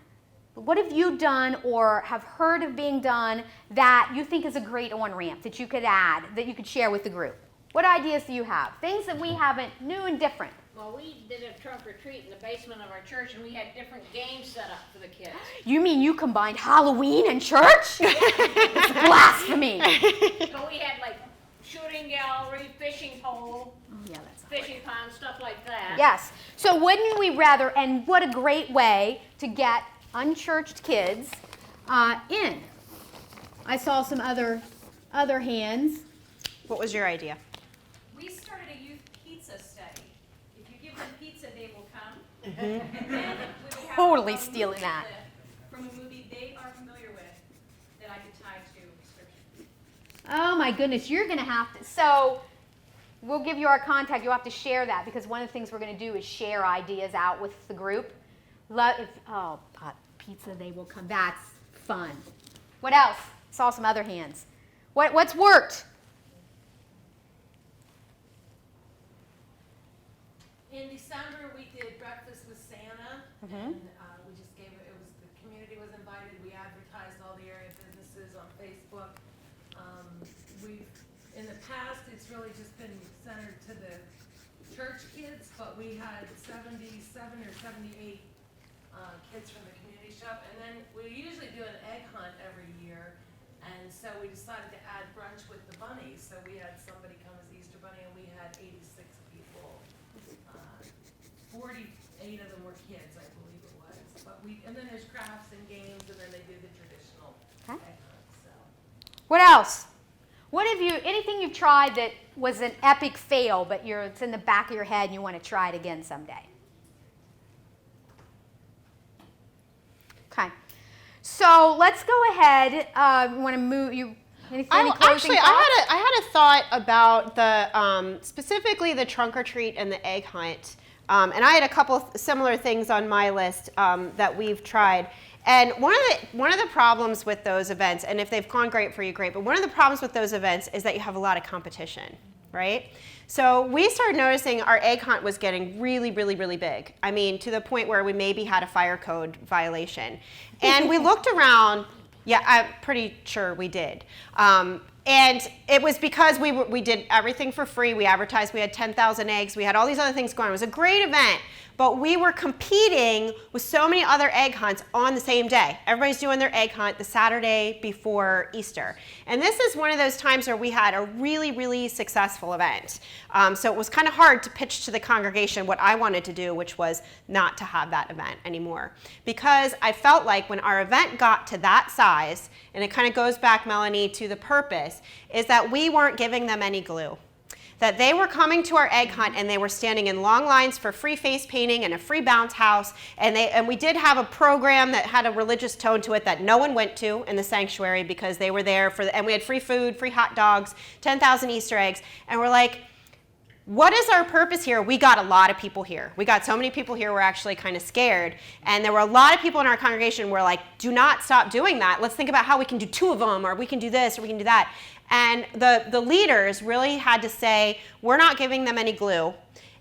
What have you done or have heard of being done that you think is a great on-ramp that you could add, that you could share with the group? What ideas do you have? Things that we haven't, new and different. Well, we did a trunk or treat in the basement of our church, and we had different games set up for the kids. You mean you combined Halloween and church? It's blasphemy. So we had like shooting gallery, fishing pole, Yeah, that's not fishing pond, stuff like that. Yes. So wouldn't we rather, and what a great way to get unchurched kids in. I saw some other hands. What was your idea? We started a youth pizza study. If you give them pizza, they will come. And then we would have Totally a stealing movie that. clip from a movie they are familiar with that I could tie to scripture. Oh my goodness, you're going to have to. So we'll give you our contact. You'll have to share that because one of the things we're going to do is share ideas out with the group. Pizza, they will come. That's fun. What else? Saw some other hands. What's worked? In December, we did breakfast with Santa, and we just gave it. The community was invited. We advertised all the area businesses on Facebook. In the past, it's really just been centered to the church kids, but we had 77 or 78 kids from the community shop, and then we usually do an egg hunt every year. And so we decided to add brunch with the bunnies. So we had somebody come as the Easter Bunny, and we had 86 people. 48 of them were kids, I believe it was. And then there's crafts and games, and then they do the traditional egg hunt. So. What else? Anything you've tried that was an epic fail, but it's in the back of your head and you want to try it again someday? Okay. So let's go ahead. You want to move? Any closing thoughts? I had a thought about the specifically the trunk or treat and the egg hunt, and I had a couple similar things on my list that we've tried. And one of the problems with those events, and if they've gone great for you, great. But one of the problems with those events is that you have a lot of competition, right? So we started noticing our egg hunt was getting really, really, really big. I mean, to the point where we maybe had a fire code violation. And we looked around. Yeah, I'm pretty sure we did. And it was because we did everything for free. We advertised. We had 10,000 eggs. We had all these other things going on. It was a great event. But we were competing with so many other egg hunts on the same day. Everybody's doing their egg hunt the Saturday before Easter. And this is one of those times where we had a really, really successful event. So it was kind of hard to pitch to the congregation what I wanted to do, which was not to have that event anymore. Because I felt like when our event got to that size, and it kind of goes back, Melanie, to the purpose, is that we weren't giving them any glue. That they were coming to our egg hunt and they were standing in long lines for free face painting and a free bounce house, and we did have a program that had a religious tone to it that no one went to in the sanctuary because they were there and we had free food, free hot dogs, 10,000 Easter eggs, and we're like, what is our purpose here? We got a lot of people here. We got so many people here we're actually kind of scared, and there were a lot of people in our congregation who were like, do not stop doing that. Let's think about how we can do 2 of them, or we can do this, or we can do that. And the leaders really had to say, we're not giving them any glue.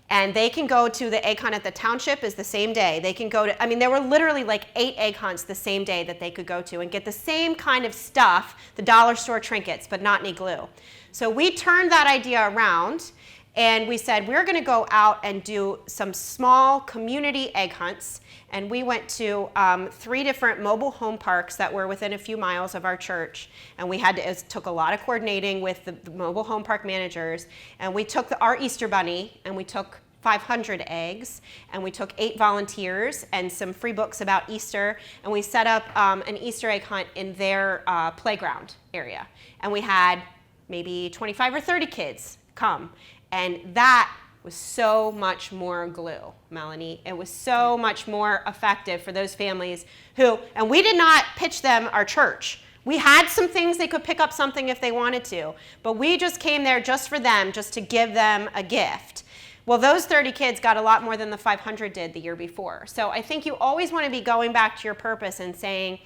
And they can go to the egg hunt at the township is the same day. They can go to, there were literally like 8 egg hunts the same day that they could go to and get the same kind of stuff, the dollar store trinkets, but not any glue. So we turned that idea around and we said, we're gonna go out and do some small community egg hunts. And we went to 3 different mobile home parks that were within a few miles of our church. And it took a lot of coordinating with the mobile home park managers. And we took our Easter Bunny and we took 500 eggs, and we took 8 volunteers and some free books about Easter, and we set up an Easter egg hunt in their playground area. And we had maybe 25 or 30 kids come. And that was so much more glue, Melanie. It was so much more effective for those families and we did not pitch them our church. We had some things they could pick up something if they wanted to, but we just came there just for them, just to give them a gift. Well, those 30 kids got a lot more than the 500 did the year before. So I think you always want to be going back to your purpose and saying,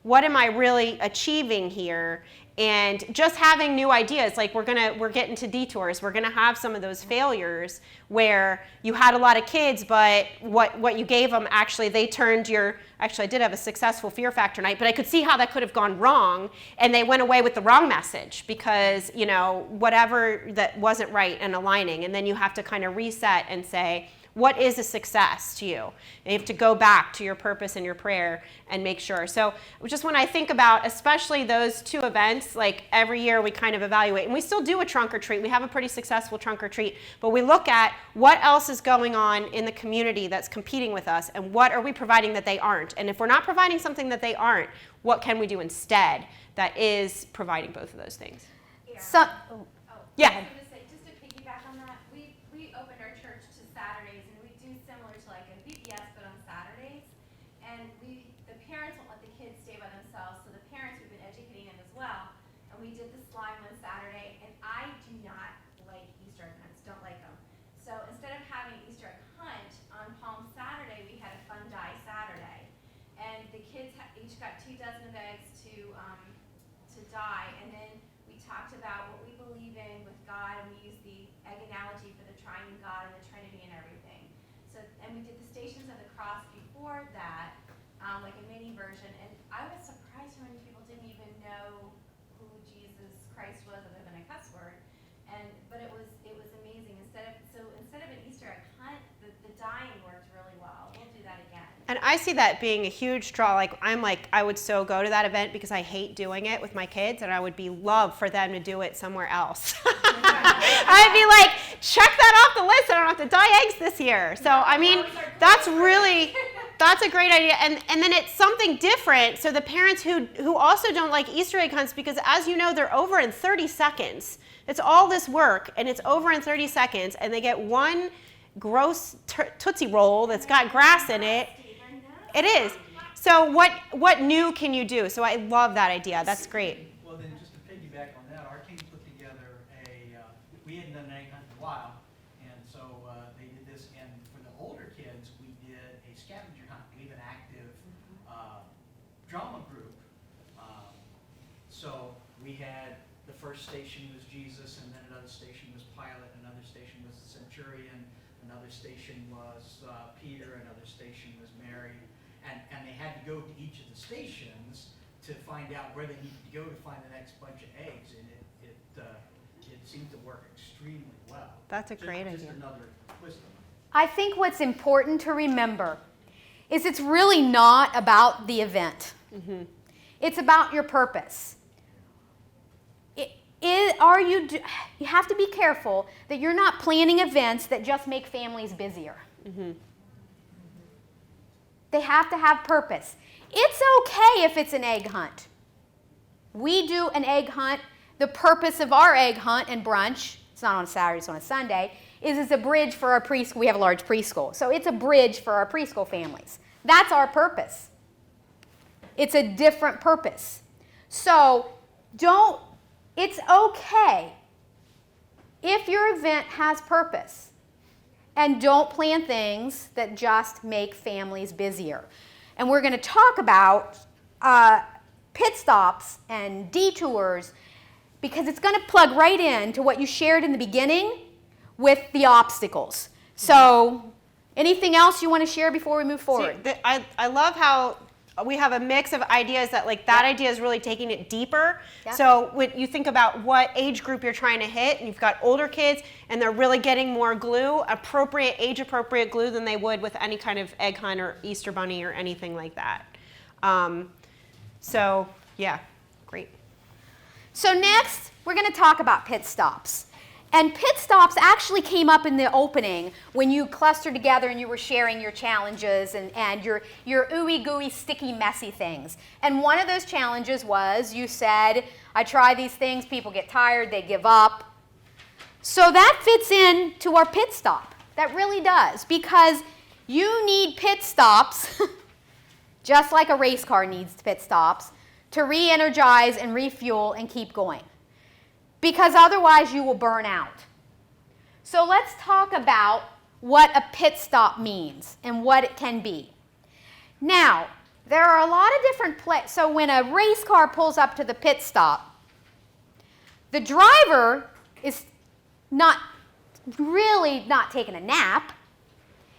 what am I really achieving here? And just having new ideas, like we're getting to detours. We're gonna have some of those failures where you had a lot of kids, but what you gave them, actually they turned actually I did have a successful Fear Factor night, but I could see how that could have gone wrong, and they went away with the wrong message because, whatever that wasn't right and aligning, and then you have to kind of reset and say, what is a success to you? And you have to go back to your purpose and your prayer and make sure. So just when I think about especially those two events, like every year we kind of evaluate, and we still do a trunk or treat. We have a pretty successful trunk or treat, but we look at what else is going on in the community that's competing with us, and what are we providing that they aren't. And if we're not providing something that they aren't, what can we do instead that is providing both of those things? So, Yeah. I was gonna say, just to piggyback on that, we opened our church to Saturdays, and we do similar to like a VBS, but on Saturdays. And the parents won't let the kids stay by themselves, so the parents, we've been educating them as well. And we did the slime one Saturday, and I do not like Easter egg hunts, don't like them. So instead of having Easter egg hunt on Palm Saturday, we had a fun die Saturday. And the kids each got 2 dozen of eggs to die, and then we talked about what we believe in with God, and we used the egg analogy for the triune God and the Trinity and everything. So, and we did the Stations of the Cross before that, like a mini version, and I was surprised how many people didn't even know who Jesus Christ was other than a cuss word. But it was amazing. Instead of an Easter egg hunt, the dying worked really well. We'll do that again. And I see that being a huge draw. I would so go to that event because I hate doing it with my kids, and I would be love for them to do it somewhere else. I'd be like, check that off the list. I don't have to dye eggs this year. So, I mean, that's a great idea. And then it's something different. So the parents who also don't like Easter egg hunts, because as you know, they're over in 30 seconds. It's all this work, and it's over in 30 seconds, and they get one gross Tootsie Roll that's got grass in it. It is. So what new can you do? So I love that idea. That's great. Well, then just to piggyback on that, our team put together we hadn't done an egg hunt in a while, and so they did this. And for the older kids, we did a scavenger hunt. We have an active drama group. So we had the first station was Jesus, and then another station was Pilate, another station was the centurion, another station was Peter, another station was Mary. And they had to go to each of the stations to find out where they needed to go to find the next bunch of eggs, and it seemed to work extremely well. That's a great idea. Just another twist on it. I think what's important to remember is it's really not about the event. Mm-hmm. It's about your purpose. You have to be careful that you're not planning events that just make families busier. Mm-hmm. They have to have purpose. It's okay if it's an egg hunt. We do an egg hunt. The purpose of our egg hunt and brunch, it's not on a Saturday, it's on a Sunday, is it's a bridge for our preschool. We have a large preschool. So it's a bridge for our preschool families. That's our purpose. It's a different purpose. So it's okay if your event has purpose. And don't plan things that just make families busier. And we're going to talk about pit stops and detours, because it's going to plug right into what you shared in the beginning with the obstacles. So anything else you want to share before we move forward? See, I love how we have a mix of ideas that that idea is really taking it deeper. Yeah. So when you think about what age group you're trying to hit, and you've got older kids and they're really getting more glue, age appropriate glue than they would with any kind of egg hunt or Easter bunny or anything like that. So yeah, great. So next, we're going to talk about pit stops. And pit stops actually came up in the opening when you clustered together and you were sharing your challenges and your ooey gooey, sticky, messy things. And one of those challenges was you said, I try these things, people get tired, they give up. So that fits in to our pit stop. That really does, because you need pit stops, just like a race car needs pit stops, to re-energize and refuel and keep going. Because otherwise you will burn out. So let's talk about what a pit stop means and what it can be. Now, there are a lot of different places. So when a race car pulls up to the pit stop, the driver is really not taking a nap.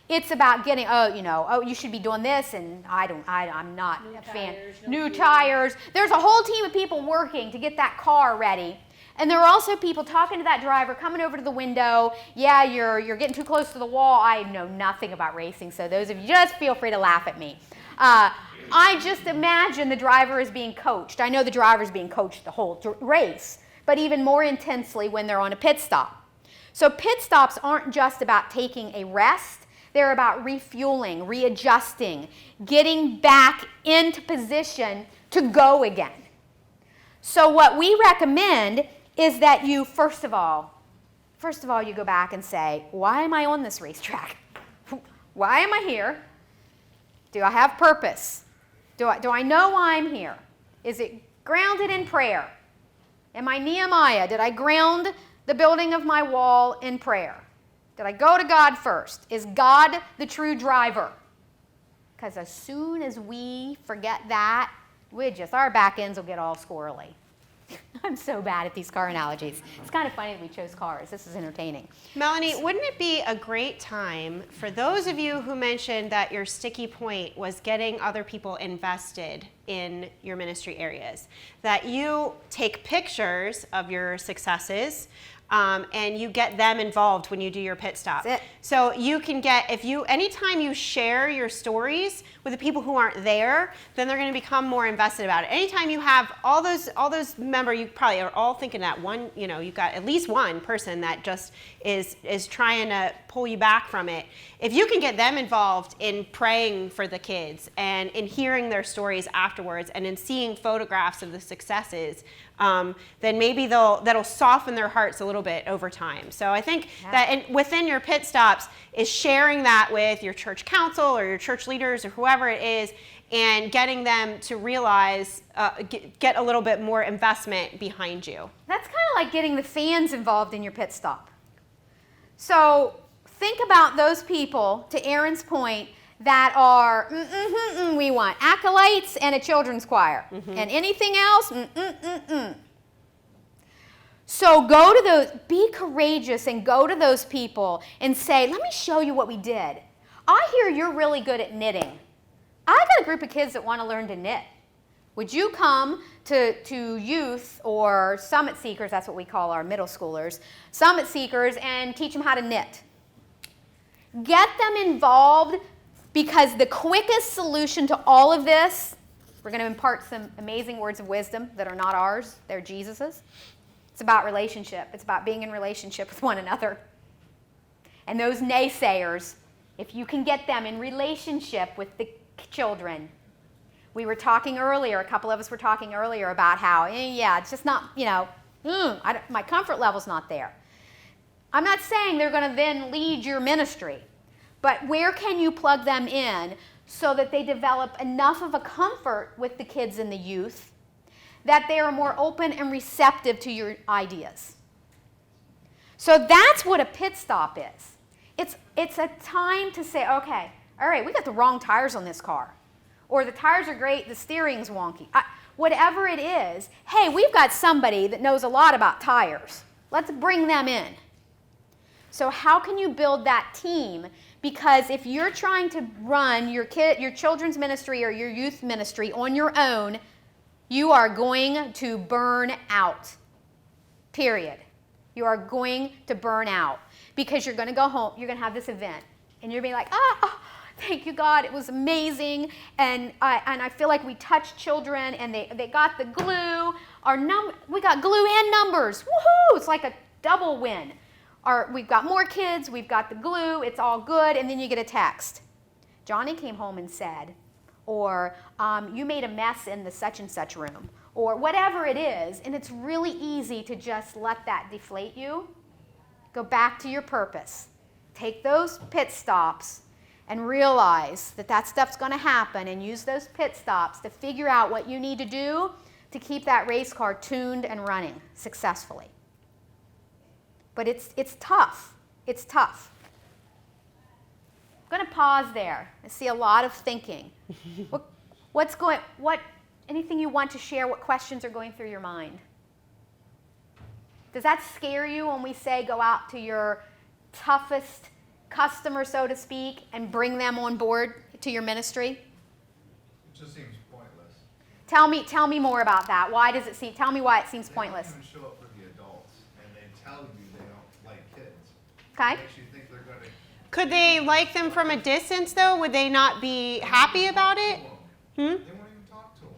It's about getting, you should be doing this, and I'm not a fan. New tires. There's a whole team of people working to get that car ready. And there are also people talking to that driver, coming over to the window. Yeah, you're getting too close to the wall. I know nothing about racing, so those of you, just feel free to laugh at me. I just imagine the driver is being coached. I know the driver is being coached the whole race, but even more intensely when they're on a pit stop. So pit stops aren't just about taking a rest. They're about refueling, readjusting, getting back into position to go again. So what we recommend is that you, first of all, you go back and say, why am I on this racetrack? Why am I here? Do I have purpose? Do I know why I'm here? Is it grounded in prayer? Am I Nehemiah? Did I ground the building of my wall in prayer? Did I go to God first? Is God the true driver? Because as soon as we forget that, our back ends will get all squirrely. I'm so bad at these car analogies. It's kind of funny that we chose cars. This is entertaining. Melanie, wouldn't it be a great time for those of you who mentioned that your sticky point was getting other people invested in your ministry areas, that you take pictures of your successes and you get them involved when you do your pit stop. That's it. So you can get, anytime you share your stories with the people who aren't there, then they're going to become more invested about it. Anytime you have all those you probably are all thinking that one, you've got at least one person that just is trying to pull you back from it. If you can get them involved in praying for the kids and in hearing their stories afterwards and in seeing photographs of the successes, then maybe that'll soften their hearts a little bit over time. So I think that within your pit stops is sharing that with your church council or your church leaders or whoever it is, and getting them to realize, get a little bit more investment behind you. That's kind of like getting the fans involved in your pit stop. So think about those people, to Aaron's point, that are, we want acolytes and a children's choir. And anything else, So go to those, be courageous and go to those people and say, let me show you what we did. I hear you're really good at knitting. I got a group of kids that want to learn to knit. Would you come to youth or summit seekers, that's what we call our middle schoolers, summit seekers, and teach them how to knit? Get them involved, because the quickest solution to all of this, we're going to impart some amazing words of wisdom that are not ours, they're Jesus's. It's about relationship. It's about being in relationship with one another. And those naysayers, if you can get them in relationship with the children. We were talking earlier, a couple of us were talking earlier about how, it's just not, my comfort level's not there. I'm not saying they're going to then lead your ministry, but where can you plug them in so that they develop enough of a comfort with the kids and the youth that they are more open and receptive to your ideas? So that's what a pit stop is. It's a time to say, okay, all right, we got the wrong tires on this car. Or the tires are great, the steering's wonky. Whatever it is, hey, we've got somebody that knows a lot about tires. Let's bring them in. So how can you build that team? Because if you're trying to run your children's ministry or your youth ministry on your own, you are going to burn out. Period. You are going to burn out. Because you're going to go home, you're going to have this event, and you're going to be like, thank you, God, it was amazing, and I feel like we touched children, and they got the glue. We got glue and numbers. Woohoo! It's like a double win. We've got more kids, we've got the glue, it's all good, and then you get a text. Johnny came home and said, or you made a mess in the such and such room, or whatever it is, and it's really easy to just let that deflate you. Go back to your purpose. Take those pit stops and realize that stuff's going to happen, and use those pit stops to figure out what you need to do to keep that race car tuned and running successfully. But it's tough. It's tough. I'm going to pause there. I see a lot of thinking. Anything you want to share? What questions are going through your mind? Does that scare you when we say go out to your toughest customer, so to speak, and bring them on board to your ministry? It just seems pointless. Tell me more about that. Tell me why it seems pointless. They don't even show up for the adults. tell you they don't like kids. Okay? It makes you think they're going to. Could they like them from a distance, though? Would they not be happy about it? They won't even talk to them.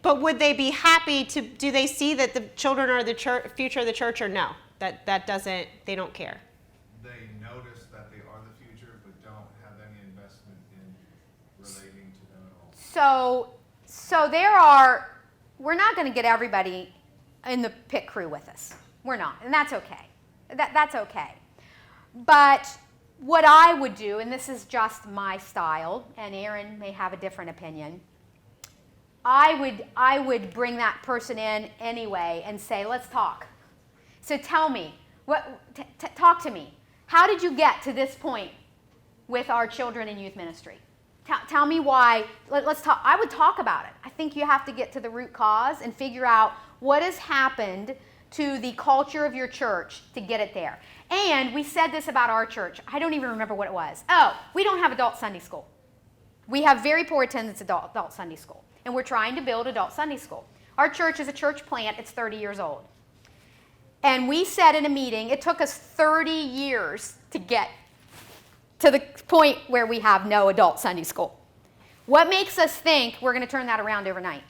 But would they be happy to? Do they see that the children are the future of the church, or no? That doesn't. They don't care. They notice that they are the future, but don't have any investment in relating to them at all. So we're not going to get everybody in the pit crew with us. We're not, and that's okay. That's okay. But what I would do, and this is just my style, and Aaron may have a different opinion, I would bring that person in anyway and say, let's talk. So tell me, talk to me. How did you get to this point with our children and youth ministry? Tell me why. Let's talk. I would talk about it. I think you have to get to the root cause and figure out what has happened to the culture of your church to get it there. And we said this about our church. I don't even remember what it was. Oh, we don't have adult Sunday school. We have very poor attendance adult Sunday school. And we're trying to build adult Sunday school. Our church is a church plant. It's 30 years old. And we said in a meeting, it took us 30 years to get to the point where we have no adult Sunday school. What makes us think we're going to turn that around overnight?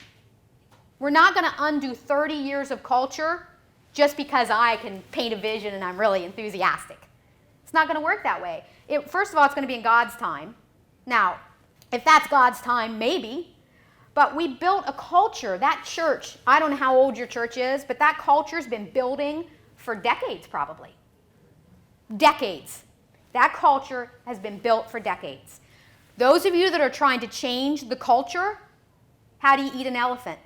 We're not going to undo 30 years of culture just because I can paint a vision and I'm really enthusiastic. It's not going to work that way. First of all, it's going to be in God's time. Now, if that's God's time, maybe. But we built a culture. That church, I don't know how old your church is, but that culture's been building for decades probably. Decades. That culture has been built for decades. Those of you that are trying to change the culture, how do you eat an elephant?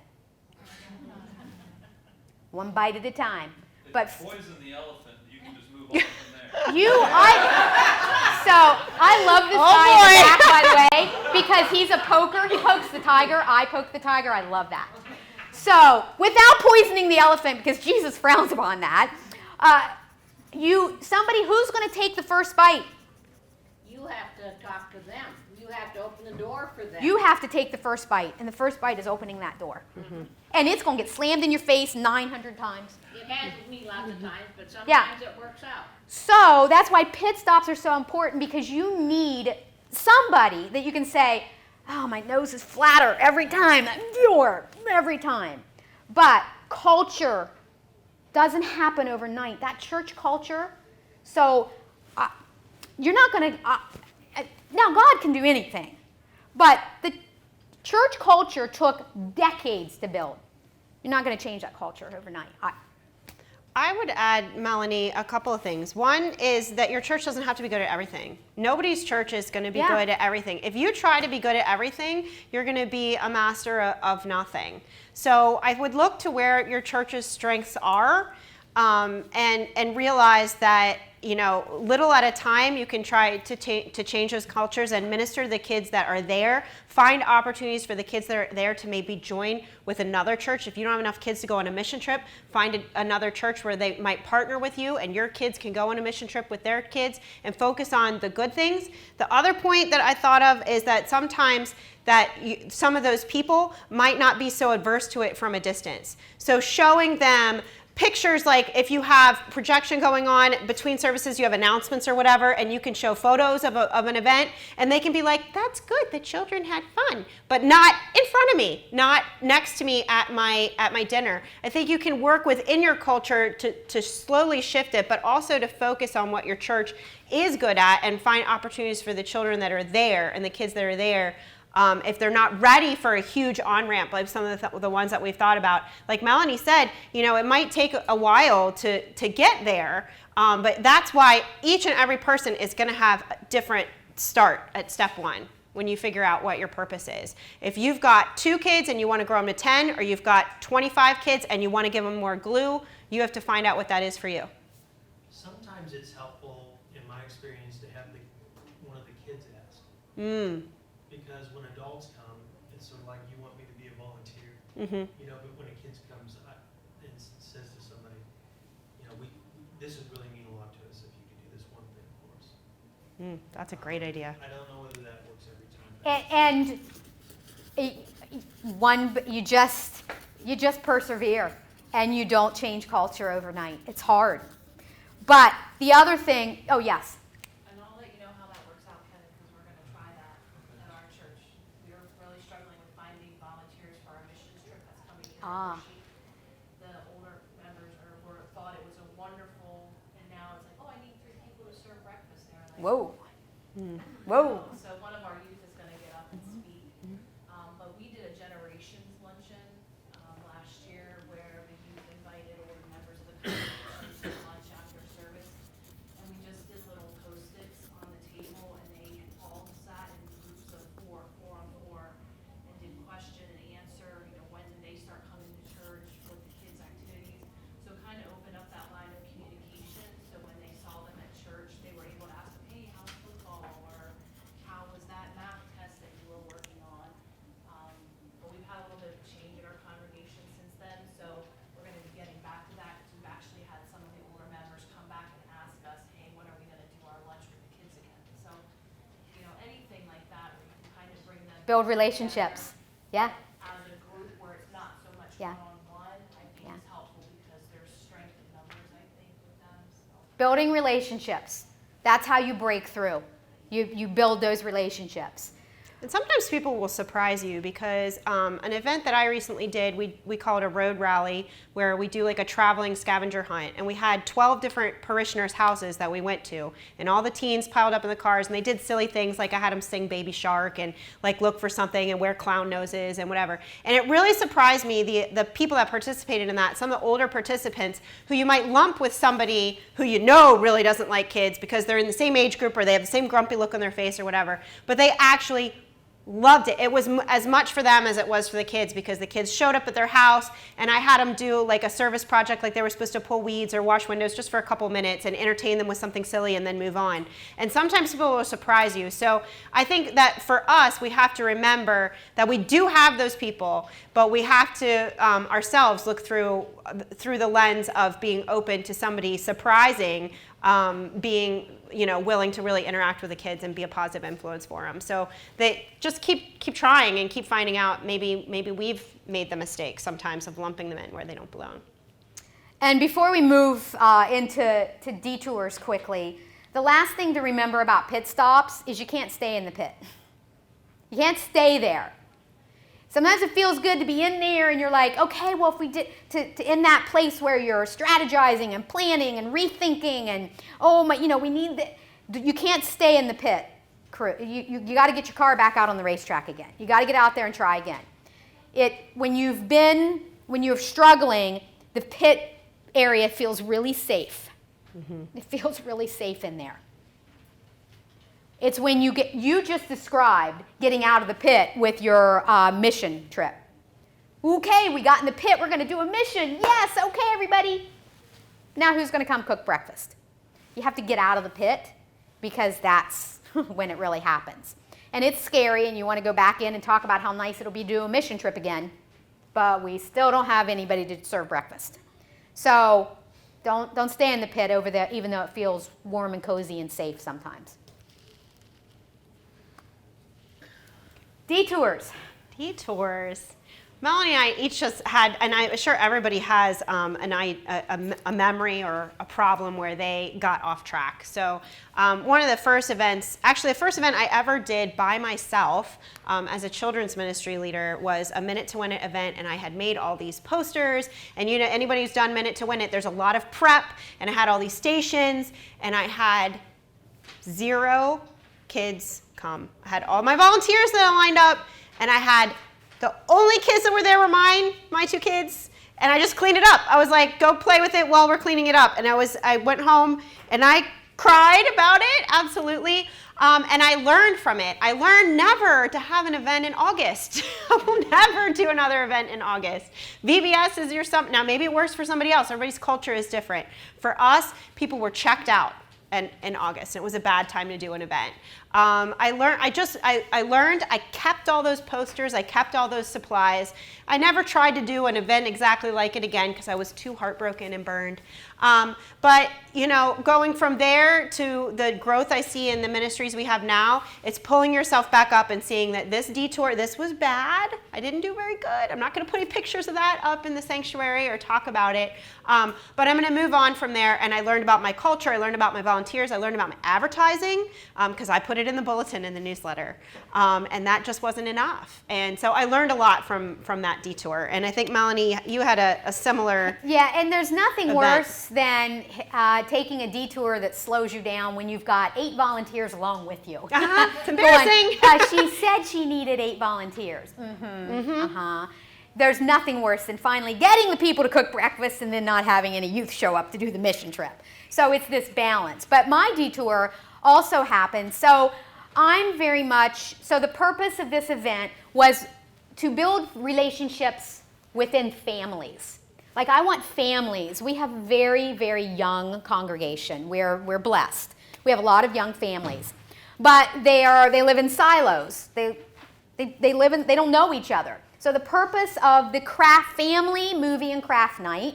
One bite at a time. If But you poison the elephant, you can just move on from there. I love this guy in the back, by the way, because he's a poker. He pokes the tiger. I poke the tiger. I love that. So, without poisoning the elephant, because Jesus frowns upon that, somebody who's going to take the first bite? You have to talk to them. You have to open the door for them. You have to take the first bite, and the first bite is opening that door. Mm-hmm. And it's going to get slammed in your face 900 times. It has with me lots of times, but sometimes Yeah. it works out. So that's why pit stops are so important, because you need somebody that you can say, oh, my nose is flatter every time, every time. But culture doesn't happen overnight. That church culture, so you're not going to, now God can do anything, but the church culture took decades to build. You're not going to change that culture overnight. I would add, Melanie, a couple of things. One is that your church doesn't have to be good at everything. Nobody's church is going to be good at everything. If you try to be good at everything, you're going to be a master of nothing. So I would look to where your church's strengths are, and realize that, little at a time, you can try to change those cultures and minister to the kids that are there. Find opportunities for the kids that are there to maybe join with another church. If you don't have enough kids to go on a mission trip, find another church where they might partner with you and your kids can go on a mission trip with their kids and focus on the good things. The other point that I thought of is that sometimes some of those people might not be so adverse to it from a distance. So showing them pictures, like if you have projection going on between services, you have announcements or whatever, and you can show photos of an event, and they can be like, that's good, the children had fun, but not in front of me, not next to me at my dinner. I think you can work within your culture to slowly shift it, but also to focus on what your church is good at and find opportunities for the children that are there and the kids that are there. If they're not ready for a huge on-ramp, like some of the ones that we've thought about. Like Melanie said, it might take a while to get there, but that's why each and every person is going to have a different start at step one when you figure out what your purpose is. If you've got 2 kids and you want to grow them to 10, or you've got 25 kids and you want to give them more glue, you have to find out what that is for you. Sometimes it's helpful, in my experience, to have one of the kids ask. Because when adults come, it's sort of like, you want me to be a volunteer. But when a kid comes and says to somebody, this would really mean a lot to us if you could do this one thing for us. That's a great idea. I don't know whether that works every time. You just persevere. and you don't change culture overnight. It's hard. But the other thing, oh yes. And I'll let you know how that works out, Kevin, because we're going to try that at our church. We are really struggling with finding volunteers for our missions trip that's coming here. The older members thought it was a wonderful, and now it's like, oh, I need 3 people to serve breakfast there. Like, Whoa. Whoa. So one of our youth is going to get up and speak. But we did a generations luncheon last year where the youth invited older members of the congregation to lunch after service. And we just did little Post-its on the table, and they all sat in groups of 4 on 4, and did question and answer, when did they start coming to church, what the kids' activities. So kind of opened up that line of communication, so when they saw them at church, they were able to ask them, hey, how's football, or how was that math test that you were working on? But we've had a little bit of change in our congregation since then, so we're going to be getting back to that, because we've actually had some of the older members come back and ask us, hey, when are we going to do our lunch with the kids again? So, anything like that, where you can kind of bring them Build relationships. Yeah. as a group where it's not so much Yeah. one-on-one, I think Yeah. is helpful, because there's strength in numbers, I think, with them, so. Building relationships. That's how you break through. You build those relationships. And sometimes people will surprise you because an event that I recently did, we call it a road rally, where we do like a traveling scavenger hunt. And we had 12 different parishioners' houses that we went to. And all the teens piled up in the cars, and they did silly things like I had them sing Baby Shark and like look for something and wear clown noses and whatever. And it really surprised me, the people that participated in that, some of the older participants who you might lump with somebody who really doesn't like kids because they're in the same age group or they have the same grumpy look on their face or whatever. But they actually loved it. It was as much for them as it was for the kids, because the kids showed up at their house and I had them do like a service project, like they were supposed to pull weeds or wash windows just for a couple minutes and entertain them with something silly and then move on. And sometimes people will surprise you. So I think that for us, we have to remember that we do have those people, but we have to ourselves look through the lens of being open to somebody surprising, being willing to really interact with the kids and be a positive influence for them. So they just keep trying and keep finding out. Maybe we've made the mistake sometimes of lumping them in where they don't belong. And before we move into detours quickly, the last thing to remember about pit stops is you can't stay in the pit. You can't stay there. Sometimes it feels good to be in there and you're like, okay, well, if we did to in that place where you're strategizing and planning and rethinking and, we need that. You can't stay in the pit, crew. You got to get your car back out on the racetrack again. You got to get out there and try again. When you're struggling, the pit area feels really safe. Mm-hmm. It feels really safe in there. It's when you just described getting out of the pit with your mission trip. Okay, we got in the pit, we're going to do a mission. Yes, okay, everybody. Now who's going to come cook breakfast? You have to get out of the pit, because that's when it really happens. And it's scary, and you want to go back in and talk about how nice it'll be to do a mission trip again, but we still don't have anybody to serve breakfast. So don't stay in the pit over there, even though it feels warm and cozy and safe sometimes. Detours. Melanie and I each just had, and I'm sure everybody has a memory or a problem where they got off track. So one of the first events, actually the first event I ever did by myself as a children's ministry leader was a Minute to Win It event, and I had made all these posters, and anybody who's done Minute to Win It, there's a lot of prep, and I had all these stations, and I had 0 kids come. I had all my volunteers that I lined up, and I had the only kids that were there were my 2 kids, and I just cleaned it up. I was like, go play with it while we're cleaning it up. And I went home and I cried about it, absolutely, and I learned from it. I learned never to have an event in August. I will never do another event in August. VBS is now maybe it works for somebody else. Everybody's culture is different. For us, people were checked out. in August. And it was a bad time to do an event. I learned, I kept all those posters, I kept all those supplies. I never tried to do an event exactly like it again because I was too heartbroken and burned. But, you know, going from there to the growth I see in the ministries we have now, it's pulling yourself back up and seeing that this detour, this was bad. I didn't do very good. I'm not going to put any pictures of that up in the sanctuary or talk about it. But I'm going to move on from there, and I learned about my culture. I learned about my volunteers. I learned about my advertising because I put it in the bulletin in the newsletter, and that just wasn't enough. And so I learned a lot from that detour. And I think, Melanie, you had a similar Yeah, and there's nothing event. worse than taking a detour that slows you down when you've got 8 volunteers along with you. It's embarrassing. She said she needed 8 volunteers. There's nothing worse than finally getting the people to cook breakfast and then not having any youth show up to do the mission trip. So it's this balance. But my detour also happened. So I'm very much, so the purpose of this event was to build relationships within families. Like, I want families. We have a very, very young congregation. We're blessed. We have a lot of young families. But they live in silos. They don't know each other. So the purpose of the craft family movie and craft night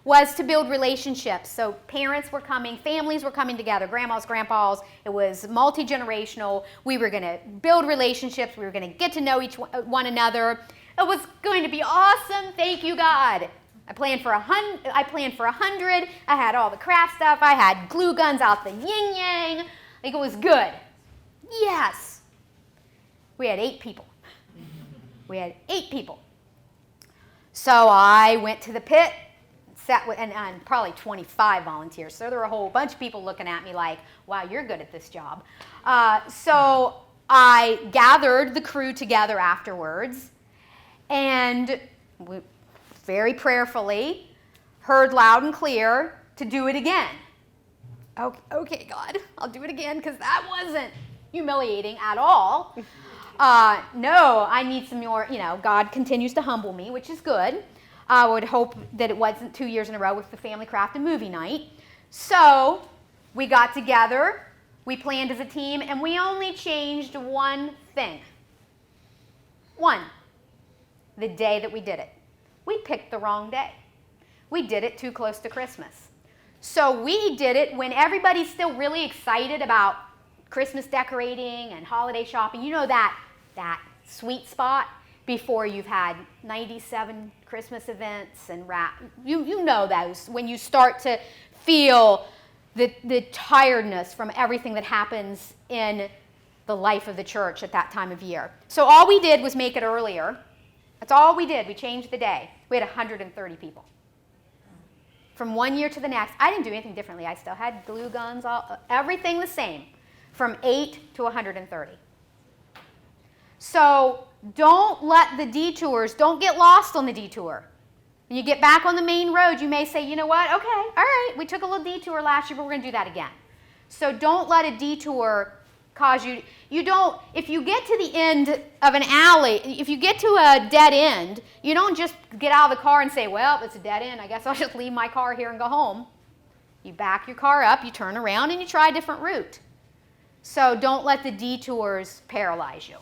was to build relationships. So parents were coming, families were coming together, grandmas, grandpas. It was multi-generational. We were going to build relationships. We were going to get to know one another. It was going to be awesome. Thank you, God. I planned for 100. I had all the craft stuff. I had glue guns out the yin-yang. Like, it was good. Yes. We had 8 people. We had 8 people. So I went to the pit, sat with, and probably 25 volunteers. So there were a whole bunch of people looking at me like, wow, you're good at this job. So I gathered the crew together afterwards, and we very prayerfully heard loud and clear to do it again. Okay, God, I'll do it again, because that wasn't humiliating at all. No, I need some more, God continues to humble me, which is good. I would hope that it wasn't 2 years in a row with the family craft and movie night. So we got together, we planned as a team, and we only changed one thing. One, the day that we did it. We picked the wrong day. We did it too close to Christmas. So we did it when everybody's still really excited about Christmas decorating and holiday shopping. You know that sweet spot before you've had 97 Christmas events and you know those, when you start to feel the tiredness from everything that happens in the life of the church at that time of year. So all we did was make it earlier. That's all we did. We changed the day. We had 130 people. From one year to the next, I didn't do anything differently. I still had glue guns, everything the same, from 8 to 130. So don't let the detours, don't get lost on the detour. When you get back on the main road, you may say, you know what, okay, all right, we took a little detour last year, but we're going to do that again. So don't let a detour cause if you get to the end of an alley, if you get to a dead end, you don't just get out of the car and say, well, it's a dead end, I guess I'll just leave my car here and go home. You back your car up, you turn around, and you try a different route. So don't let the detours paralyze you.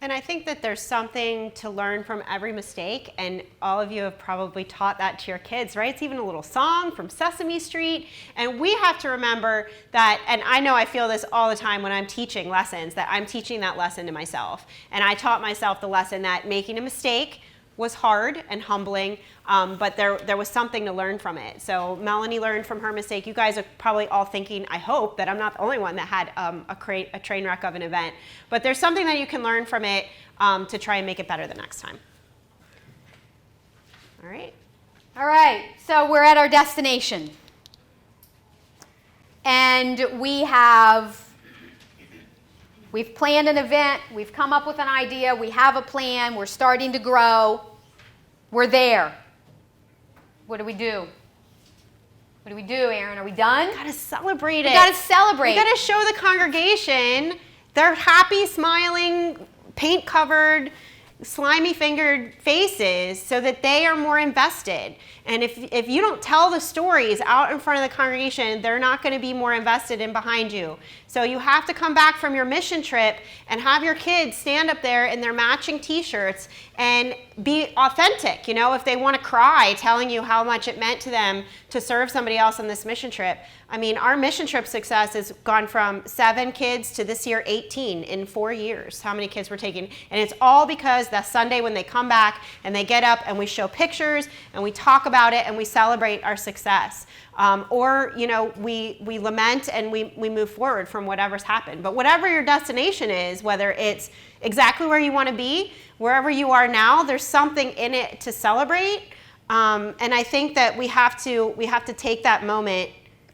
And I think that there's something to learn from every mistake, and all of you have probably taught that to your kids, right? It's even a little song from Sesame Street, and we have to remember that, and I know I feel this all the time when I'm teaching lessons, that I'm teaching that lesson to myself. And I taught myself the lesson that making a mistake was hard and humbling, but there was something to learn from it. So Melanie learned from her mistake. You guys are probably all thinking, I hope, that I'm not the only one that had a train wreck of an event. But there's something that you can learn from it to try and make it better the next time. All right. All right, so we're at our destination. And we've planned an event, we've come up with an idea, we have a plan, we're starting to grow. We're there. What do we do? What do we do, Aaron? Are we done? We gotta celebrate it. We gotta celebrate. We gotta show the congregation they're happy, smiling, paint-covered, slimy fingered faces so that they are more invested. And if you don't tell the stories out in front of the congregation, they're not going to be more invested in behind you. So you have to come back from your mission trip and have your kids stand up there in their matching t-shirts and be authentic. You know, if they want to cry telling you how much it meant to them to serve somebody else on this mission trip. I mean, our mission trip success has gone from 7 kids to this year 18 in 4 years, how many kids we're taking. And it's all because that Sunday when they come back and they get up and we show pictures and we talk about it and we celebrate our success. Or, you know, we lament and we move forward from whatever's happened. But whatever your destination is, whether it's exactly where you want to be, wherever you are now, there's something in it to celebrate. And I think that we have to take that moment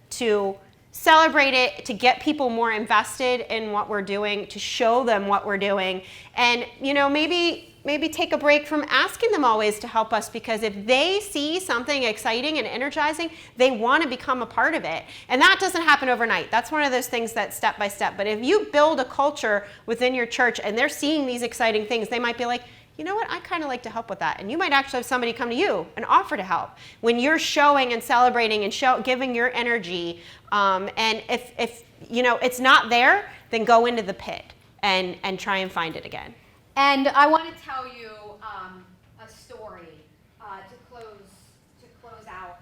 to celebrate it, to get people more invested in what we're doing, to show them what we're doing. And, you know, maybe take a break from asking them always to help us, because if they see something exciting and energizing, they want to become a part of it. And that doesn't happen overnight. That's one of those things that's step by step. But if you build a culture within your church and they're seeing these exciting things, they might be like, you know what, I kind of like to help with that. And you might actually have somebody come to you and offer to help when you're showing and celebrating and giving your energy. And if you know it's not there, then go into the pit and try and find it again. And I want to tell you a story to close out,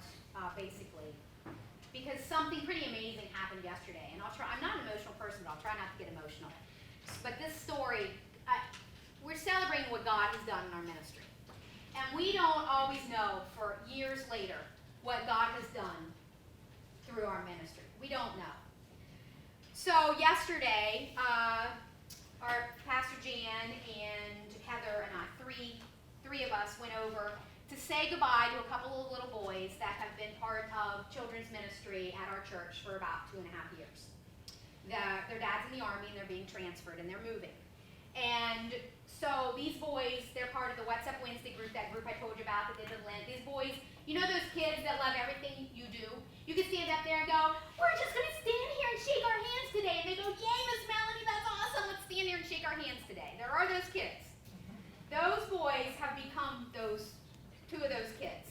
basically, because something pretty amazing happened yesterday. And I'm not an emotional person, but I'll try not to get emotional. But this story, we're celebrating what God has done in our ministry. And we don't always know for years later what God has done through our ministry. We don't know. So yesterday, our Pastor Jan and Heather and I, three of us went over to say goodbye to a couple of little boys that have been part of children's ministry at our church for about 2.5 years. Their dad's in the Army and they're being transferred and they're moving. And so these boys, they're part of the What's Up Wednesday group, that group I told you about that did the Lent. These boys, you know those kids that love everything you do? You can stand up there and go, we're just going to stand here and shake our hands today. And they go, yay, Miss Melanie, that's awesome. Let's stand here and shake our hands today. There are those kids. Those boys have become two of those kids.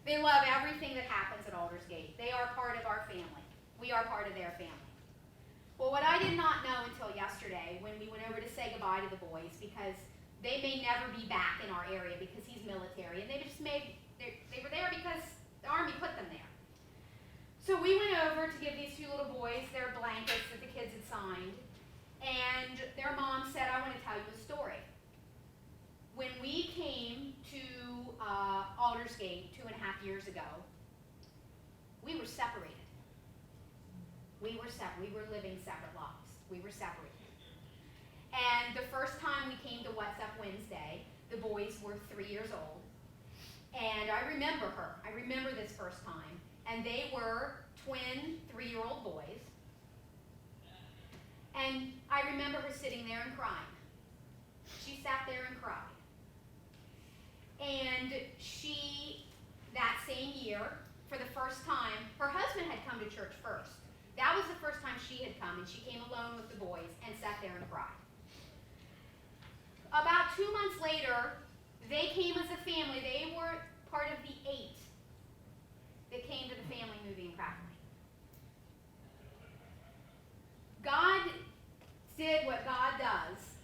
They love everything that happens at Aldersgate. They are part of our family. We are part of their family. Well, what I did not know until yesterday when we went over to say goodbye to the boys, because they may never be back in our area because he's military, and they were there because the Army put them there. So we went over to give these 2 little boys their blankets that the kids had signed, and their mom said, I want to tell you a story. When we came to Aldersgate 2.5 years ago, we were separated. We were living separate lives. We were separated. And the first time we came to What's Up Wednesday, the boys were 3 years old. And I remember her. I remember this first time. And they were twin 3-year-old boys. And I remember her sitting there and crying. She sat there and cried. And she, that same year, for the first time, her husband had come to church first. That was the first time she had come, and she came alone with the boys and sat there and cried. About 2 months later, they came as a family. They were part of the 8 that came to the family movie in Crackling. God did what God does.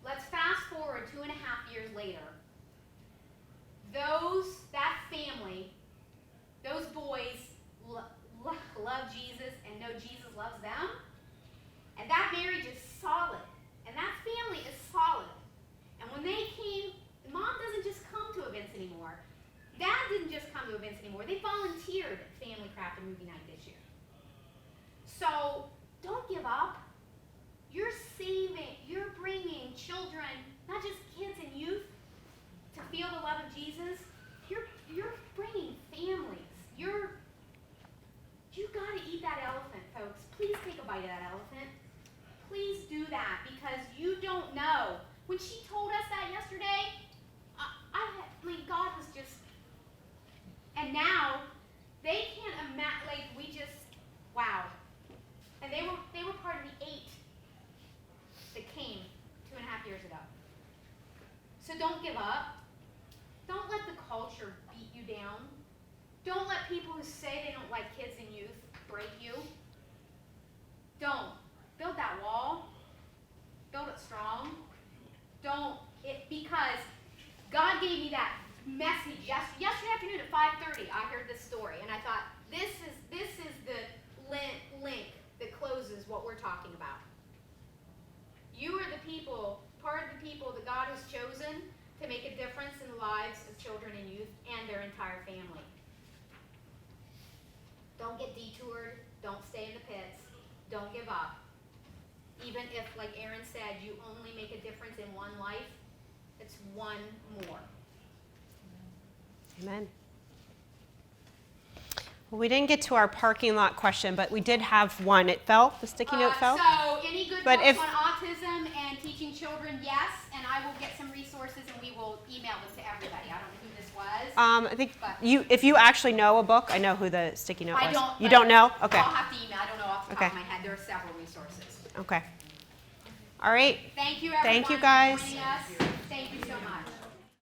Let's fast forward 2.5 years later. That family, those boys love Jesus and know Jesus loves them. And that marriage is solid. And that family is solid. And when they came, Mom doesn't just come to events anymore. Dad didn't just come to events anymore. They volunteered at Family Craft and Movie Night this year. So don't give up. You're bringing children, not just kids and youth, to feel the love of Jesus. You're bringing families. You gotta eat that elephant, folks. Please take a bite of that elephant. Please do that, because you don't know. When she told us that yesterday, God was just, and now they can't imagine, wow. And they were part of the 8 that came 2.5 years ago. So don't give lives of children and youth and their entire family. Don't get detoured, don't stay in the pits, don't give up. Even if, like Aaron said, you only make a difference in one life, it's one more. Amen. Well, we didn't get to our parking lot question, but we did have one. It fell, the sticky note fell. So any good But books if- on autism and teaching children, yes, and I will get some resources and we will email them to everybody. I don't know who this was. I think But- if you actually know a book, I know who the sticky note was. I don't. You but don't know? Okay. I'll have to email. I don't know off the top Okay. of my head. There are several resources. Okay. All right. Thank you, everyone. Thank you, for guys. joining us. Thank you so much.